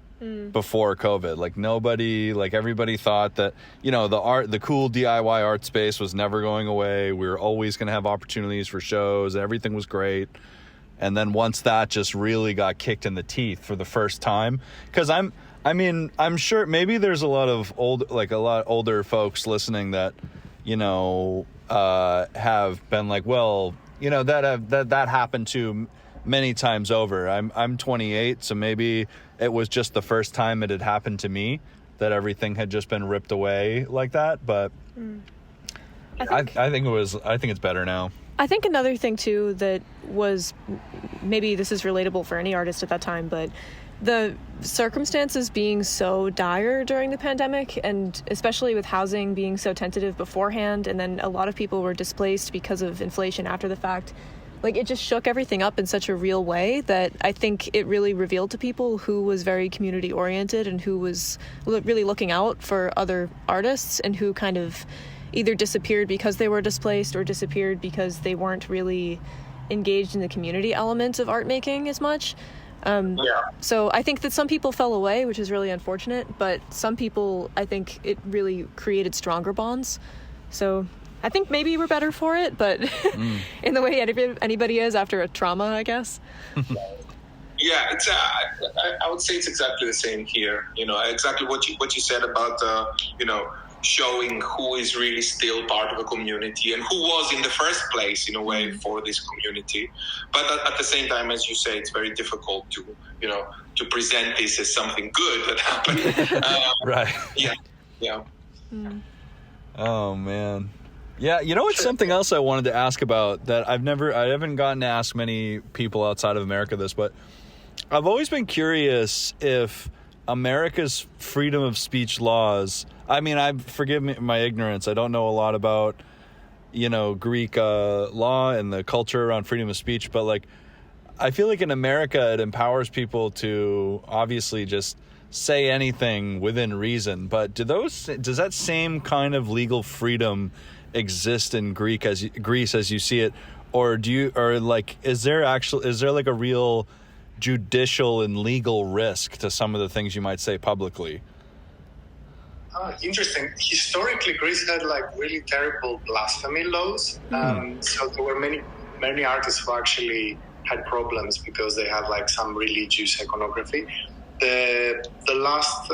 before COVID. Everybody thought that, the cool DIY art space was never going away. We were always going to have opportunities for shows. Everything was great. And then once that just really got kicked in the teeth for the first time, because I'm sure maybe there's a lot older folks listening that, have been like, well, that happened to many times over. I'm 28, so maybe it was just the first time it had happened to me, that everything had just been ripped away like that. But I think it's better now. I think another thing too that was, maybe this is relatable for any artist at that time, but the circumstances being so dire during the pandemic, and especially with housing being so tentative beforehand, and then a lot of people were displaced because of inflation after the fact, it just shook everything up in such a real way that I think it really revealed to people who was very community oriented and who was really looking out for other artists, and who kind of either disappeared because they were displaced or disappeared because they weren't really engaged in the community element of art making as much. So I think that some people fell away, which is really unfortunate, but some people, I think it really created stronger bonds. So I think maybe we're better for it, but in the way anybody is after a trauma, I guess. Yeah, it's. I would say it's exactly the same here. Exactly what you said about showing who is really still part of a community and who was in the first place, in a way, for this community. But at the same time, as you say, it's very difficult to present this as something good that happened. Right. Yeah. Oh man. Yeah, it's something else I wanted to ask about that I haven't gotten to ask many people outside of America this, but I've always been curious if America's freedom of speech laws, forgive me my ignorance, I don't know a lot about, Greek law and the culture around freedom of speech, but I feel like in America it empowers people to obviously just say anything within reason, but does that same kind of legal freedom exist in Greece as you see it, or is there a real judicial and legal risk to some of the things you might say publicly? Interesting. Historically, Greece had really terrible blasphemy laws. So there were many artists who actually had problems because they had some religious iconography. The last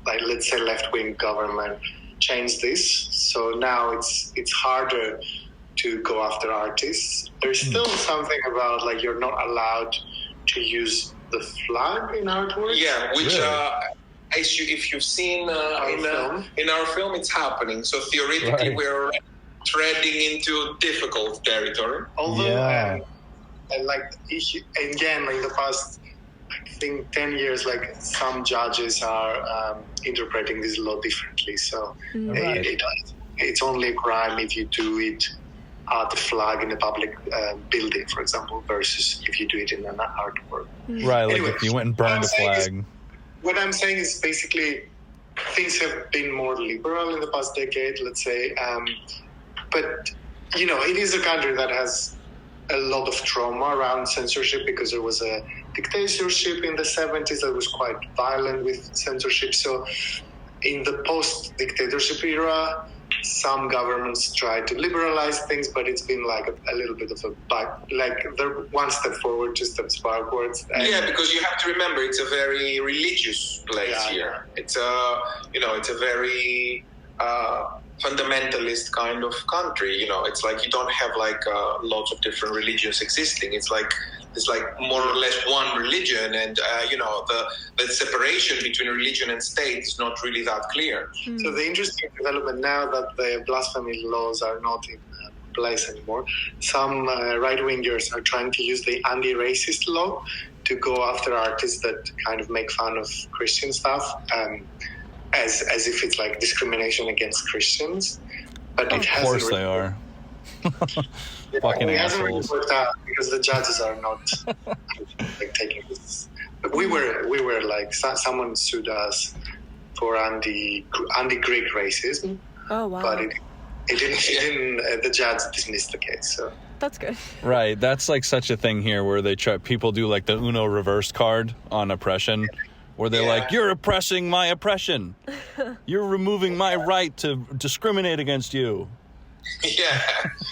let's say left-wing government changed this, so now it's harder to go after artists. There's still something about you're not allowed to use the flag in artwork. Yeah, which if you've seen in our film, it's happening. So theoretically, we're treading into difficult territory. Although, in the past, I think 10 years, some judges are interpreting this law differently. So it's only a crime if you do it at the flag in a public building, for example, versus if you do it in an artwork. Right, anyway, if you went and burned a flag. What I'm saying is basically things have been more liberal in the past decade, let's say. But, it is a country that has a lot of trauma around censorship because there was a dictatorship in the 70s that was quite violent with censorship. So in the post-dictatorship era, some governments tried to liberalize things, but it's been a little bit of they're one step forward, 2 steps backwards. Because you have to remember it's a very religious place here. It's it's a very fundamentalist kind of country. It's you don't have lots of different religions existing. It's more or less one religion, and the separation between religion and state is not really that clear. So the interesting development now that the blasphemy laws are not in place anymore. Some right-wingers are trying to use the anti-racist law to go after artists that kind of make fun of Christian stuff, as if it's like discrimination against Christians. But Of course they are. Fucking it hasn't really assholes. worked out because the judges are not like taking this. But we were like someone sued us for anti-Greek racism, Oh wow. but it didn't. The judge dismissed the case. So That's good. Right. That's like such a thing here where they try, people do like the Uno reverse card on oppression, where they're like, you're oppressing my oppression. You're removing my right to discriminate against you. Yeah.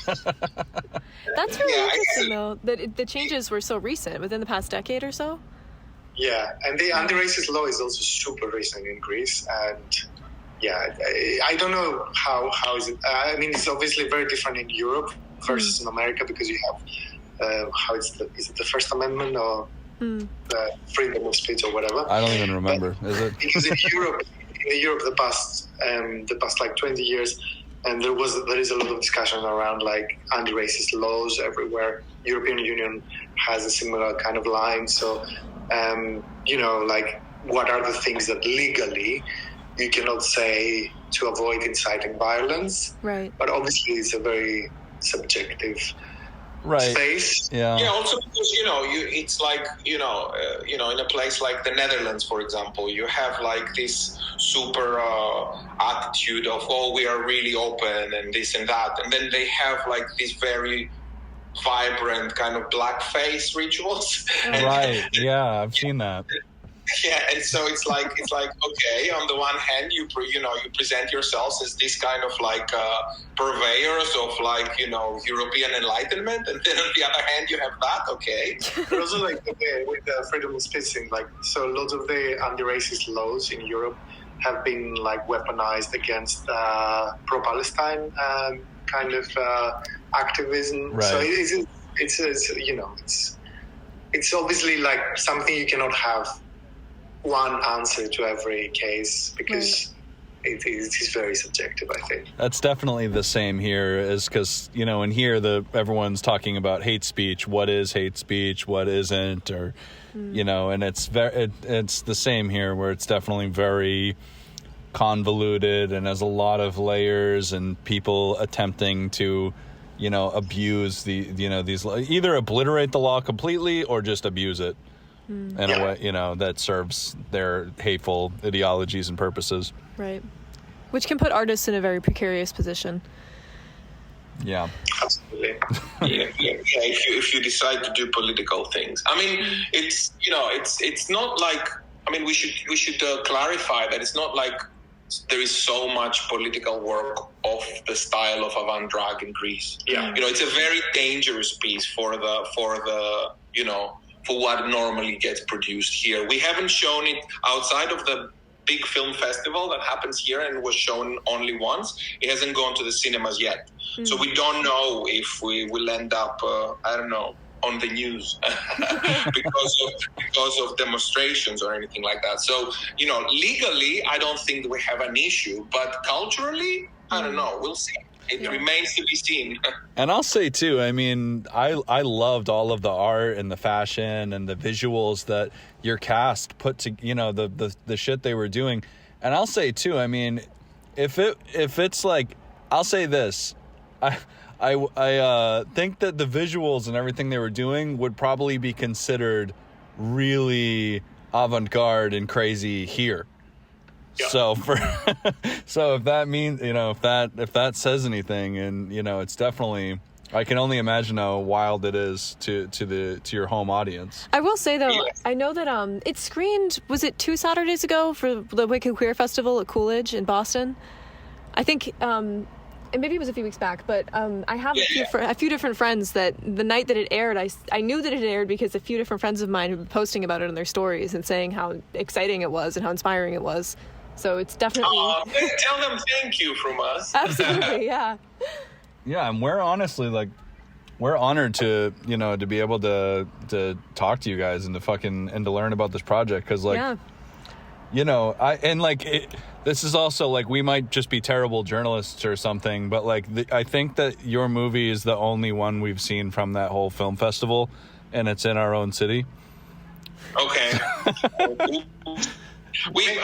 That's really interesting, though, that the changes were so recent, within the past decade or so. yeah, and the anti-racist law is also super recent in Greece, and yeah, I don't know how is it. I mean, it's obviously very different in Europe versus in America because you have is it the First Amendment or freedom of speech or whatever? I don't even remember. Is it? Because in Europe, the past like 20 years, and there is a lot of discussion around like anti-racist laws everywhere. European Union has a similar kind of line. So, like what are the things that legally you cannot say to avoid inciting violence? Right. But obviously, it's a very subjective space. Yeah. Yeah, also because it's like in a place like the Netherlands, for example, you have like this super attitude of we are really open and this and that, and then they have like these very vibrant kind of blackface rituals. Right. Yeah, I've seen that. Yeah, and so it's like okay, on the one hand you present yourselves as this kind of like purveyors of like European enlightenment, and then on the other hand you have that, okay. But also like with the freedom of speech thing, like so lots of the anti-racist laws in Europe have been like weaponized against pro-Palestine kind of activism. Right. So it's obviously like something you cannot have one answer to every case because it is very subjective, I think. That's definitely the same here, is because in here everyone's talking about hate speech. What is hate speech? What isn't? Or and it's the same here, where it's definitely very convoluted and has a lot of layers, and people attempting to abuse these either obliterate the law completely or just abuse it in a way that serves their hateful ideologies and purposes. Right. Which can put artists in a very precarious position. Yeah. Absolutely. If you decide to do political things, I mean, it's not like, I mean, we should clarify that it's not like there is so much political work of the style of Avant Drag in Greece. Yeah. It's a very dangerous piece for what normally gets produced here. We haven't shown it outside of the big film festival that happens here and was shown only once. It hasn't gone to the cinemas yet. So we don't know if we will end up, on the news because of demonstrations or anything like that. So, legally, I don't think that we have an issue, but culturally, I don't know. We'll see. It remains to be seen. And I'll say too, I mean, I loved all of the art and the fashion and the visuals that your cast put to, the shit they were doing. And I'll say too, I mean, if it's like, I'll say this, I think that the visuals and everything they were doing would probably be considered really avant-garde and crazy here. Yeah. So if that means, if that says anything, and it's definitely, I can only imagine how wild it is to your home audience. I will say though, I know that it screened, was it 2 Saturdays ago for the Wicked Queer Festival at Coolidge in Boston? I think and maybe it was a few weeks back, but I have a few different friends that the night that it aired, I knew that it had aired because a few different friends of mine had been posting about it in their stories and saying how exciting it was and how inspiring it was. So it's definitely... tell them thank you from us. Absolutely, yeah. Yeah, and we're honestly, we're honored to, to be able to talk to you guys and to learn about this project, because, This is also like, we might just be terrible journalists or something, but like I think that your movie is the only one we've seen from that whole film festival, and it's in our own city. Okay. We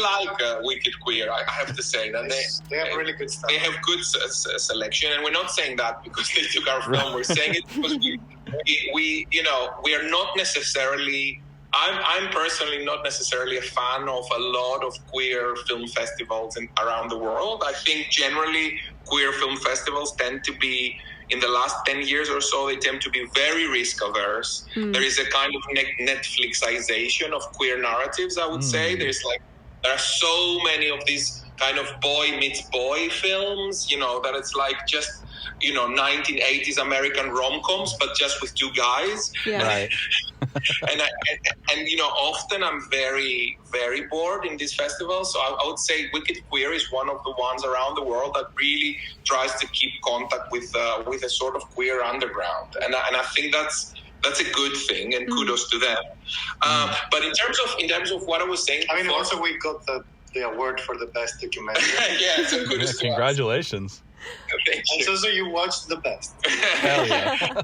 like Wicked Queer. I have to say that they have really good stuff. They have good selection, and we're not saying that because they took our film. We're saying it because we are not necessarily. I'm personally not necessarily a fan of a lot of queer film festivals around the world. I think generally queer film festivals tend to be, in the last 10 years or so, they tend to be very risk averse. There is a kind of Netflixization of queer narratives, I would say. There are so many of these kind of boy meets boy films, that it's like just, 1980s American rom-coms, but just with two guys. Yeah. Right. and often I'm very, very bored in these festivals. So I would say Wicked Queer is one of the ones around the world that really tries to keep contact with a sort of queer underground, and I think that's a good thing, and kudos to them. But in terms of what I was saying, I mean, also we got the award for the best documentary. Yeah, so kudos to us. Congratulations. Thank you. And so you watched the best. Hell yeah.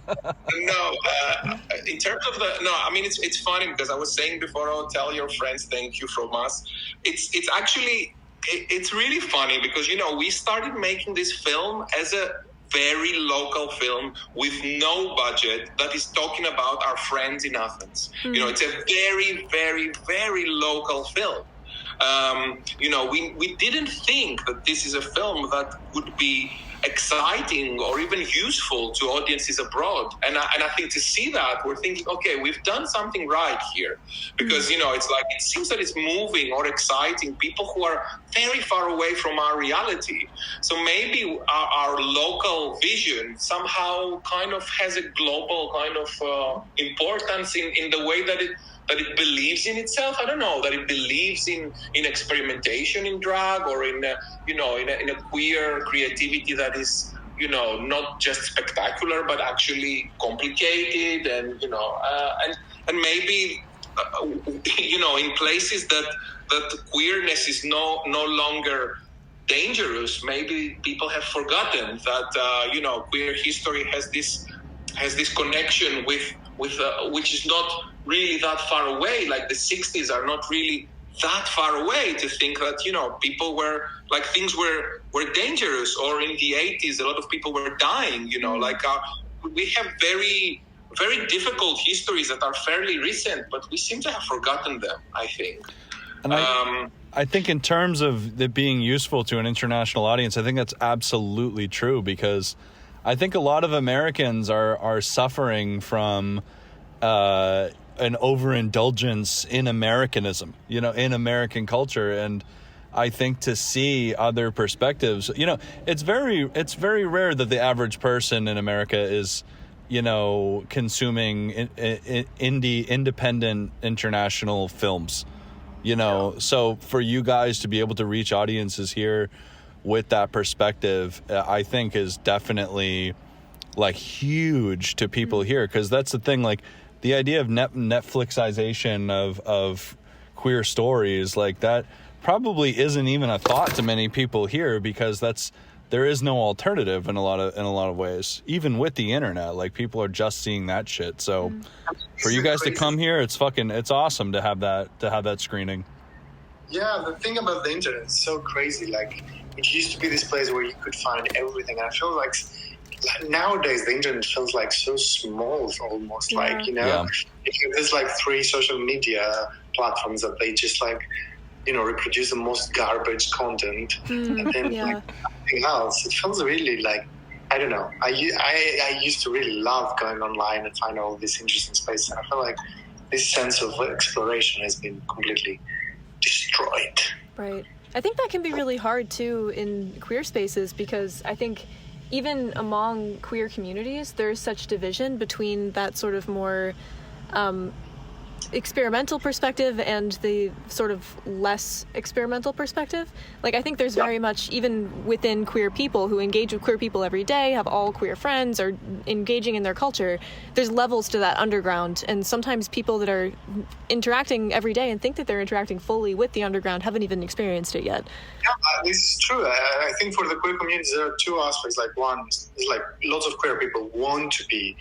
In terms of it's funny because I was saying before, I'll tell your friends thank you from us. It's actually it's really funny because we started making this film as a very local film with no budget that is talking about our friends in Athens. It's a very, very, very local film. We didn't think that this is a film that would be exciting or even useful to audiences abroad. And I think to see that, we're thinking, okay, we've done something right here. Because, it's like, it seems that it's moving or exciting people who are very far away from our reality. So maybe our local vision somehow kind of has a global kind of importance in the way that it believes in itself. I don't know, that it believes in experimentation in drag, or in a queer creativity that is not just spectacular but actually complicated, and and maybe in places that queerness is no longer dangerous. Maybe people have forgotten that queer history has this connection with which is not really that far away. Like the 60s are not really that far away to think that people were like, things were dangerous, or in the 80s a lot of people were dying. We have very, very difficult histories that are fairly recent, but we seem to have forgotten them, I think. And I think in terms of it being useful to an international audience, I think that's absolutely true, because I think a lot of Americans are suffering from an overindulgence in Americanism, in American culture. And I think to see other perspectives, it's very rare that the average person in America is, consuming independent international films, So for you guys to be able to reach audiences here with that perspective, I think is definitely like huge to people here. Because that's the thing, like the idea of Netflixization of queer stories, like that probably isn't even a thought to many people here, because there is no alternative in a lot of ways. Even with the internet, like people are just seeing that shit. So for you guys to come here, it's awesome to have that screening. Yeah, the thing about the internet is so crazy. Like, it used to be this place where you could find everything. I feel like nowadays the internet feels like so small, almost. Yeah. Like, there's like 3 social media platforms that they just like, reproduce the most garbage content, and then like nothing else. It feels really like, I don't know. I used to really love going online and find all these interesting spaces. I feel like this sense of exploration has been completely destroyed. Right. I think that can be really hard too in queer spaces, because I think even among queer communities, there's such division between that sort of more experimental perspective and the sort of less experimental perspective. Like, I think there's very much, even within queer people who engage with queer people every day, have all queer friends, or engaging in their culture, there's levels to that underground. And sometimes people that are interacting every day and think that they're interacting fully with the underground haven't even experienced it yet. Yeah, this is true. I think for the queer community, there are two aspects. Like, one is like lots of queer people want to be,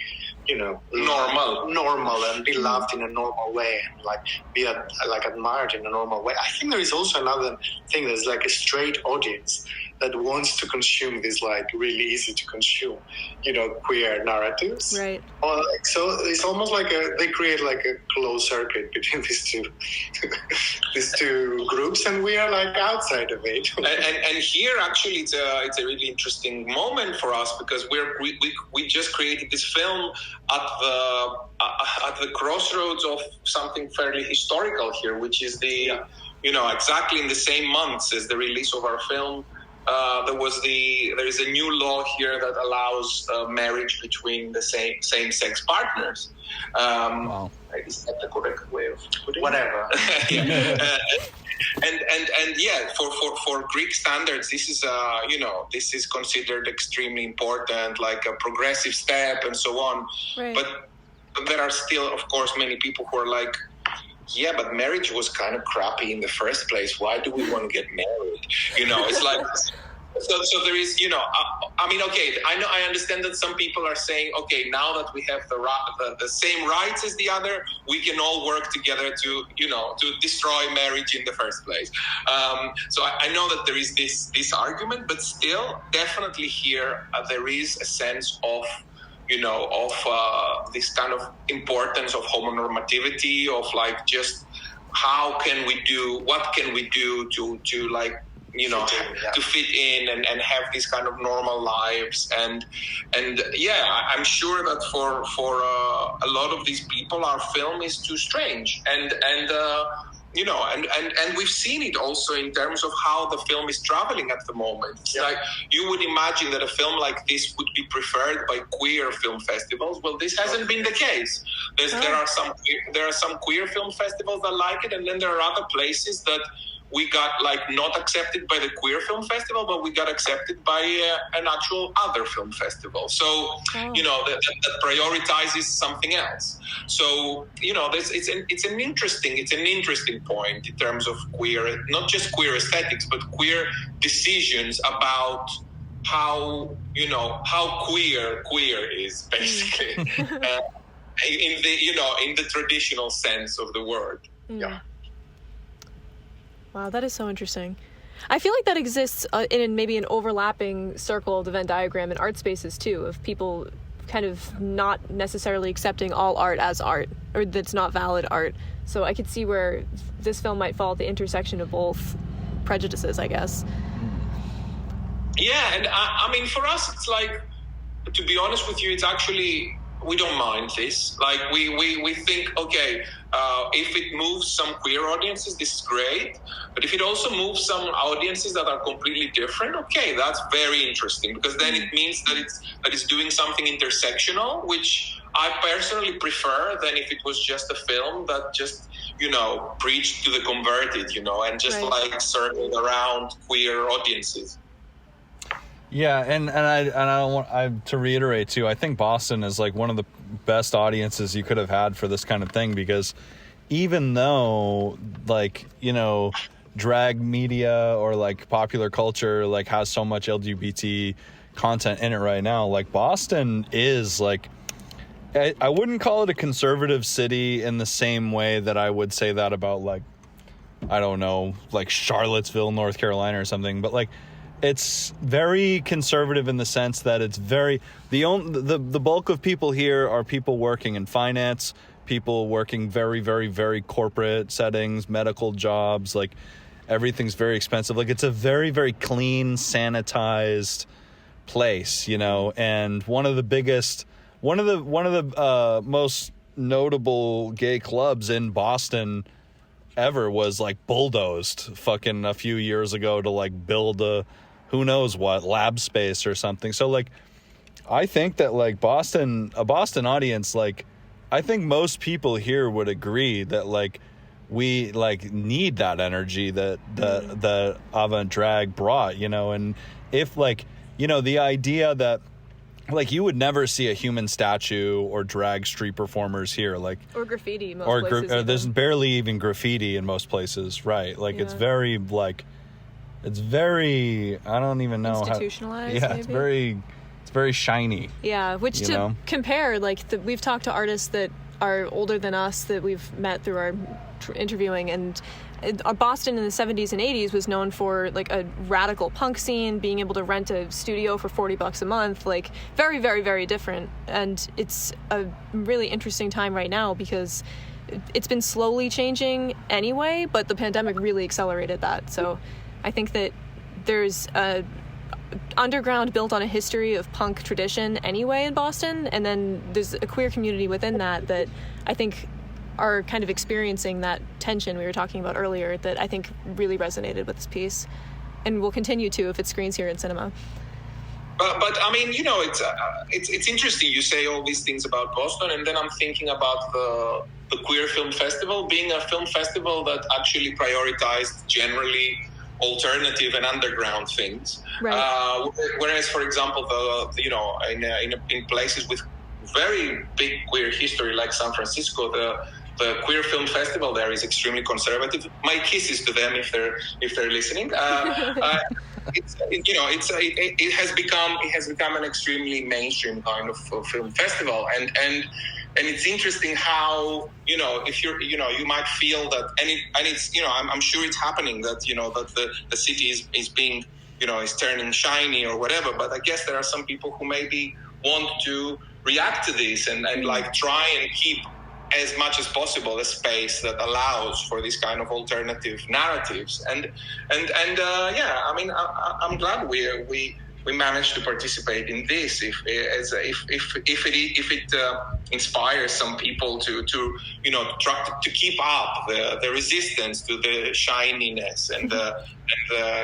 normal and be loved in a normal way, and like be admired in a normal way. I think there is also another thing. There's like a straight audience that wants to consume this like really easy to consume, queer narratives. Right. So it's almost like they create like a closed circuit between these two groups, and we are like outside of it. And here actually it's a really interesting moment for us, because we just created this film at the crossroads of something fairly historical here, which is exactly in the same months as the release of our film. There is a new law here that allows marriage between the same-sex partners. Wow. Is that the correct way of putting it? Whatever. And yeah, for Greek standards, this is considered extremely important, like a progressive step and so on. Right. But there are still, of course, many people who are like, yeah, but marriage was kind of crappy in the first place. Why do we want to get married? It's like, so there is, okay, I understand that some people are saying, okay, now that we have the same rights as the other, we can all work together to destroy marriage in the first place. So I know that there is this argument, but still, definitely here, there is a sense of this kind of importance of homonormativity, of like just what can we do to like, to fit in and have these kind of normal lives. And yeah, I'm sure that for a lot of these people, our film is too strange. And we've seen it also in terms of how the film is traveling at the moment. It's like, you would imagine that a film like this would be preferred by queer film festivals. Well, this hasn't been the case. There are some queer film festivals that like it, and then there are other places that we got like not accepted by the queer film festival, but we got accepted by an actual other film festival. So, that prioritizes something else. So, it's an interesting point in terms of queer, not just queer aesthetics, but queer decisions about how queer is basically in the traditional sense of the word. Yeah. Wow, that is so interesting. I feel like that exists in maybe an overlapping circle of the Venn diagram in art spaces too, of people kind of not necessarily accepting all art as art, or that's not valid art. So I could see where this film might fall at the intersection of both prejudices, I guess. Yeah, and I mean, for us, it's like, to be honest with you, it's actually, we don't mind this. Like, we think, okay, if it moves some queer audiences, this is great. But if it also moves some audiences that are completely different, okay, that's very interesting, because then it means that it's doing something intersectional, which I personally prefer than if it was just a film that just, preached to the converted, and just like circled around queer audiences. Yeah, and I don't want to reiterate too. I think Boston is like one of the best audiences you could have had for this kind of thing, because even though like drag media or like popular culture like has so much LGBT content in it right now, like Boston is like, I wouldn't call it a conservative city in the same way that I would say that about like, I don't know, like Charlottesville, North Carolina or something, but like, it's very conservative in the sense that it's very, the bulk of people here are people working in finance, people working very, very, very corporate settings, medical jobs, like everything's very expensive. Like it's a very, very clean, sanitized place, and one of the most notable gay clubs in Boston ever was like bulldozed fucking a few years ago to like build a who knows what lab space or something. So like I think that like a Boston audience, like I think most people here would agree that like we like need that energy that the Avant Drag brought, you know. And if like, you know, the idea that like you would never see a human statue or drag street performers here, like, or graffiti most or places there's even. barely even graffiti in most places, right? Like it's very like, it's very, I don't even know institutionalized. Yeah, maybe? it's very shiny. Yeah, which you to know? compare, like we've talked to artists that are older than us that we've met through our interviewing, and Boston in the 70s and 80s was known for like a radical punk scene, being able to rent a studio for $40 a month, like very, very, very different. And it's a really interesting time right now because it's been slowly changing anyway, but the pandemic really accelerated that. So I think that there's a underground built on a history of punk tradition anyway in Boston, and then there's a queer community within that I think are kind of experiencing that tension we were talking about earlier that I think really resonated with this piece and will continue to if it screens here in cinema. But I mean, you know, it's interesting you say all these things about Boston, and then I'm thinking about the Queer Film Festival being a film festival that actually prioritized generally alternative and underground things. Right. Whereas, for example, in places with very big queer history like San Francisco, the Queer Film Festival there is extremely conservative. My kisses to them if they're listening. It has become an extremely mainstream kind of film festival, and it's interesting how, you know, if you're, you know, you might feel that, and it's, you know, I'm sure it's happening that, you know, that the city is being, you know, is turning shiny or whatever. But I guess there are some people who maybe want to react to this and like try and keep as much as possible a space that allows for this kind of alternative narratives. And I mean, I'm glad we managed to participate in this. If it inspires some people to you know, try to keep up the resistance to the shininess and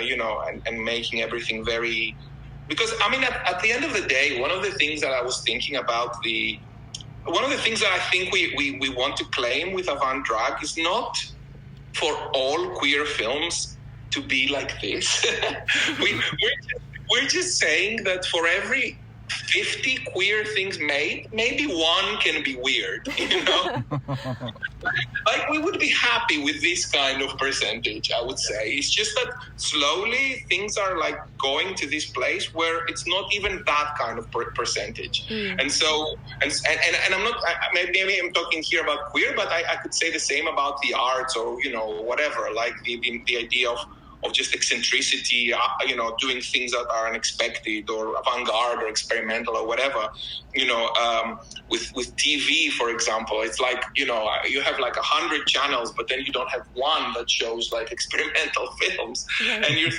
you know, and making everything very, because I mean at the end of the day, one of the things that I was thinking about, one of the things that I think we want to claim with Avant Drag is not for all queer films to be like this. We're just saying that for every 50 queer things made, maybe one can be weird, you know? Like, we would be happy with this kind of percentage, I would say. It's just that slowly things are like going to this place where it's not even that kind of percentage. And so, and I'm not, maybe I'm talking here about queer, but I could say the same about the arts or, you know, whatever, like the idea of just eccentricity, you know, doing things that are unexpected or avant-garde or experimental or whatever, you know, with TV, for example, it's like, you know, you have like 100 channels, but then you don't have one that shows like experimental films. And you're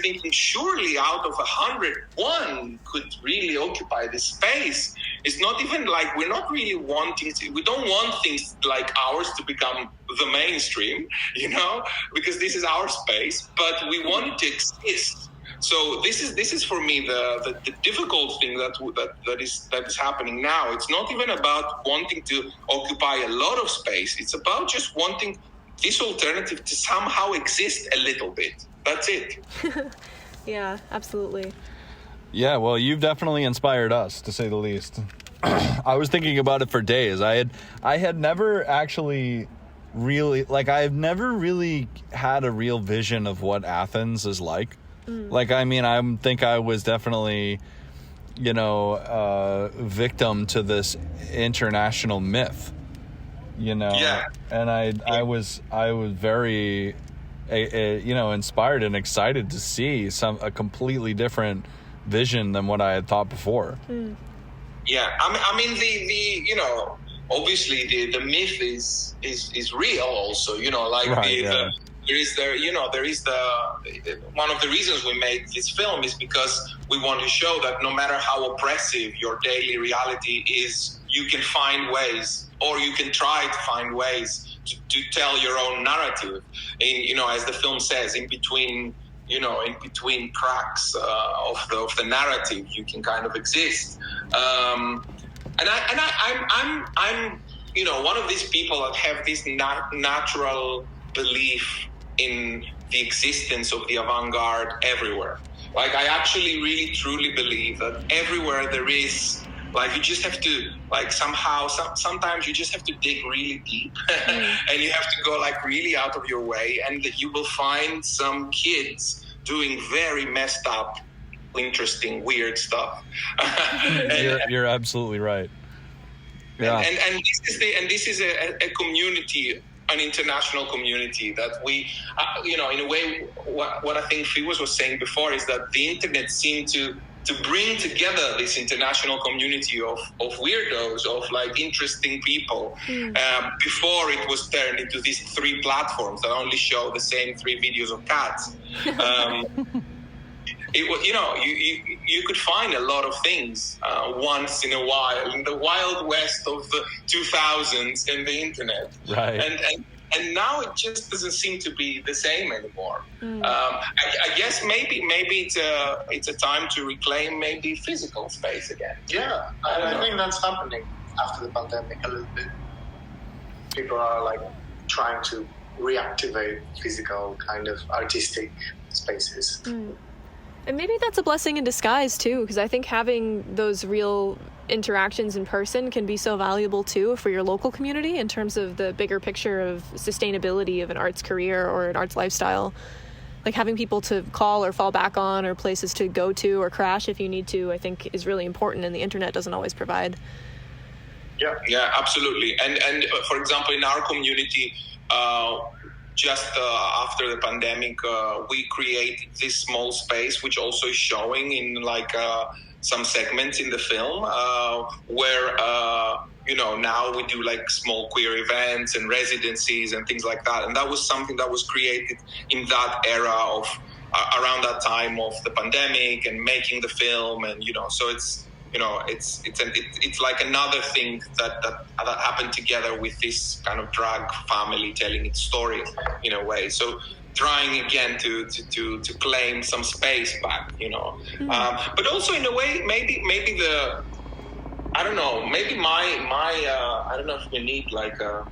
thinking, surely out of 100, one could really occupy this space. It's not even like, we're not really wanting to, we don't want things like ours to become the mainstream, you know, because this is our space, but we want it to exist. So this is for me the difficult thing that is happening now. It's not even about wanting to occupy a lot of space. It's about just wanting this alternative to somehow exist a little bit. That's it. Yeah, absolutely. Yeah, well, you've definitely inspired us, to say the least. I was thinking about it for days. I had never actually really, like, I've never really had a real vision of what Athens is like. Like, I mean, I think I was definitely, you know, victim to this international myth, you know. Yeah. And I was very, you know, inspired and excited to see a completely different vision than what I had thought before. Yeah, I mean the you know, obviously the myth is real also, you know, like right, there is one of the reasons we made this film is because we want to show that no matter how oppressive your daily reality is, you can find ways, or you can try to find ways to tell your own narrative. And, you know, as the film says, in between cracks of the narrative, you can kind of exist. I'm one of these people that have this natural belief in the existence of the avant-garde everywhere. Like, I actually really truly believe that everywhere there is, like, you just have to, like, somehow, sometimes you just have to dig really deep and you have to go, like, really out of your way, and you will find some kids doing very messed up, interesting, weird stuff. You're absolutely right. Yeah. And this is a community, an international community that we, in a way, what I think Foivos was saying before is that the internet seemed to bring together this international community of weirdos, of, like, interesting people, before it was turned into these 3 platforms that only show the same 3 videos of cats. It was, you could find a lot of things once in a while in the wild west of the 2000s in the internet, right? And now it just doesn't seem to be the same anymore. I guess maybe it's a time to reclaim maybe physical space again. Yeah, I think that's happening after the pandemic a little bit. People are, like, trying to reactivate physical kind of artistic spaces. And maybe that's a blessing in disguise too, because I think having those real interactions in person can be so valuable too for your local community in terms of the bigger picture of sustainability of an arts career or an arts lifestyle. Like, having people to call or fall back on, or places to go to or crash if you need to, I think is really important, and the internet doesn't always provide. Yeah, absolutely. And for example, in our community, just after the pandemic, we created this small space, which also is showing in, like, some segments in the film, where now we do, like, small queer events and residencies and things like that. And that was something that was created in that era of around that time of the pandemic and making the film, and so it's like another thing that happened together with this kind of drag family telling its story in a way. So trying again to claim some space back, but also in a way maybe I don't know, maybe my I don't know if we need, like, a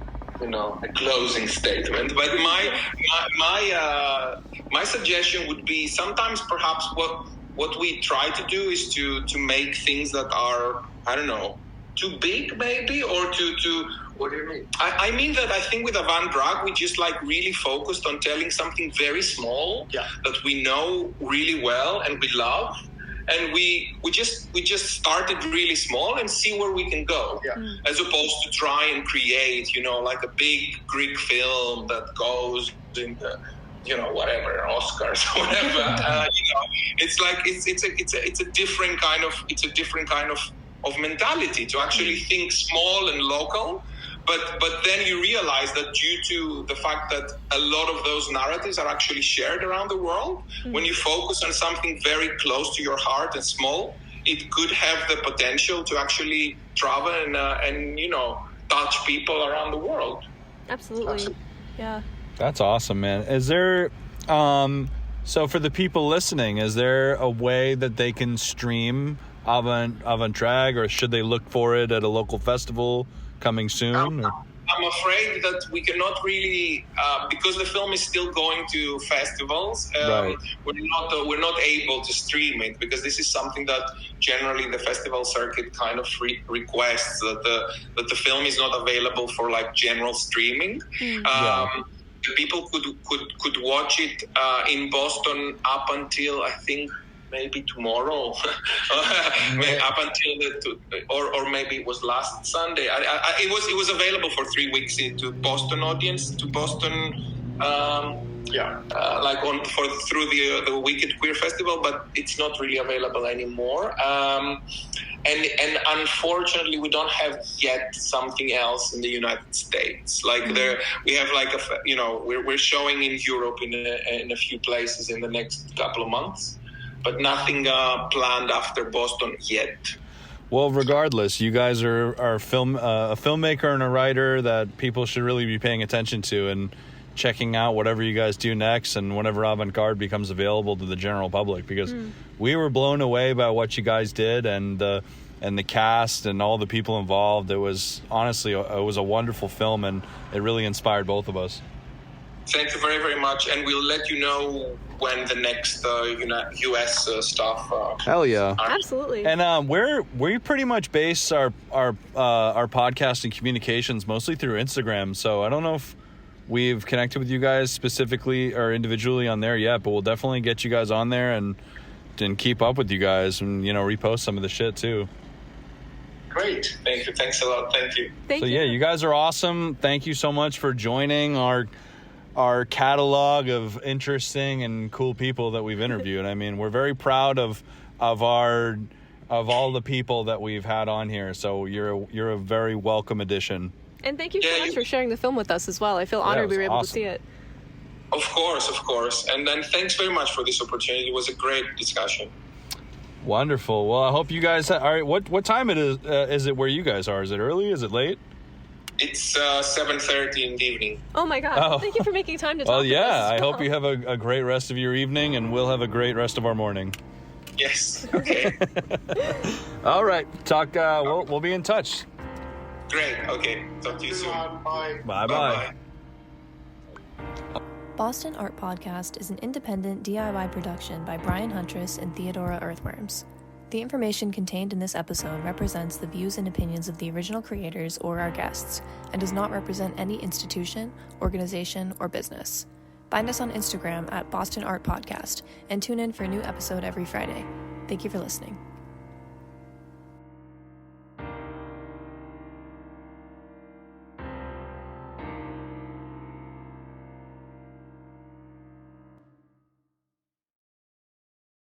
closing statement, but my suggestion would be sometimes perhaps what we try to do is to make things that are, I don't know, too big maybe, or to what do you mean? I mean that I think with Avant Drag we just, like, really focused on telling something very small that we know really well and we love, and we just started really small and see where we can go, as opposed to try and create, like, a big Greek film that goes in the, whatever, Oscars or whatever. It's like it's a different kind of mentality to actually think small and local. But then you realize that due to the fact that a lot of those narratives are actually shared around the world, when you focus on something very close to your heart and small, it could have the potential to actually travel and touch people around the world. Absolutely. Yeah. That's awesome, man. Is there, so for the people listening, is there a way that they can stream Avant Drag, or should they look for it at a local festival coming soon? I'm afraid that we cannot really, because the film is still going to festivals. Right. We're not able to stream it, because this is something that generally the festival circuit kind of requests, that the film is not available for, like, general streaming. People could watch it in Boston up until, I think, maybe tomorrow, up until or maybe it was last Sunday. It was available for 3 weeks to Boston audience, to Boston, like through the Wicked Queer Festival, but it's not really available anymore. And unfortunately, we don't have yet something else in the United States. Like, we have, like, we're showing in Europe in a few places in the next couple of months, but nothing planned after Boston yet. Well, regardless, you guys are a filmmaker and a writer that people should really be paying attention to and checking out whatever you guys do next, and whenever Avant-Garde becomes available to the general public, because we were blown away by what you guys did, and the cast and all the people involved. It was honestly, it was a wonderful film, and it really inspired both of us. Thank you very, very much, and we'll let you know when the next U.S. stuff. Hell yeah, Absolutely. And we pretty much base our podcast and communications mostly through Instagram. So I don't know if we've connected with you guys specifically or individually on there yet, but we'll definitely get you guys on there and keep up with you guys and repost some of the shit too. Great, thank you. Thanks a lot. Thank you. Thank you. Yeah, you guys are awesome. Thank you so much for joining our catalog of interesting and cool people that we've interviewed. I mean, we're very proud of all the people that we've had on here. So you're a very welcome addition. And thank you so much for sharing the film with us as well. I feel honored we were able to see it. Of course. And then thanks very much for this opportunity. It was a great discussion. Wonderful. Well, I hope you guys. All right, what time is it where you guys are? Is it early? Is it late? It's 7:30 in the evening. Oh my God! Oh. Thank you for making time to talk. Well, with yeah. us. I hope you have a great rest of your evening, and we'll have a great rest of our morning. Yes. Okay. All right. Talk. We'll be in touch. Great. Okay. Talk to you soon. Bye. Bye. Boston Art Podcast is an independent DIY production by Brian Huntress and Theodora Earthworms. The information contained in this episode represents the views and opinions of the original creators or our guests, and does not represent any institution, organization, or business. Find us on Instagram at Boston Art Podcast, and tune in for a new episode every Friday. Thank you for listening.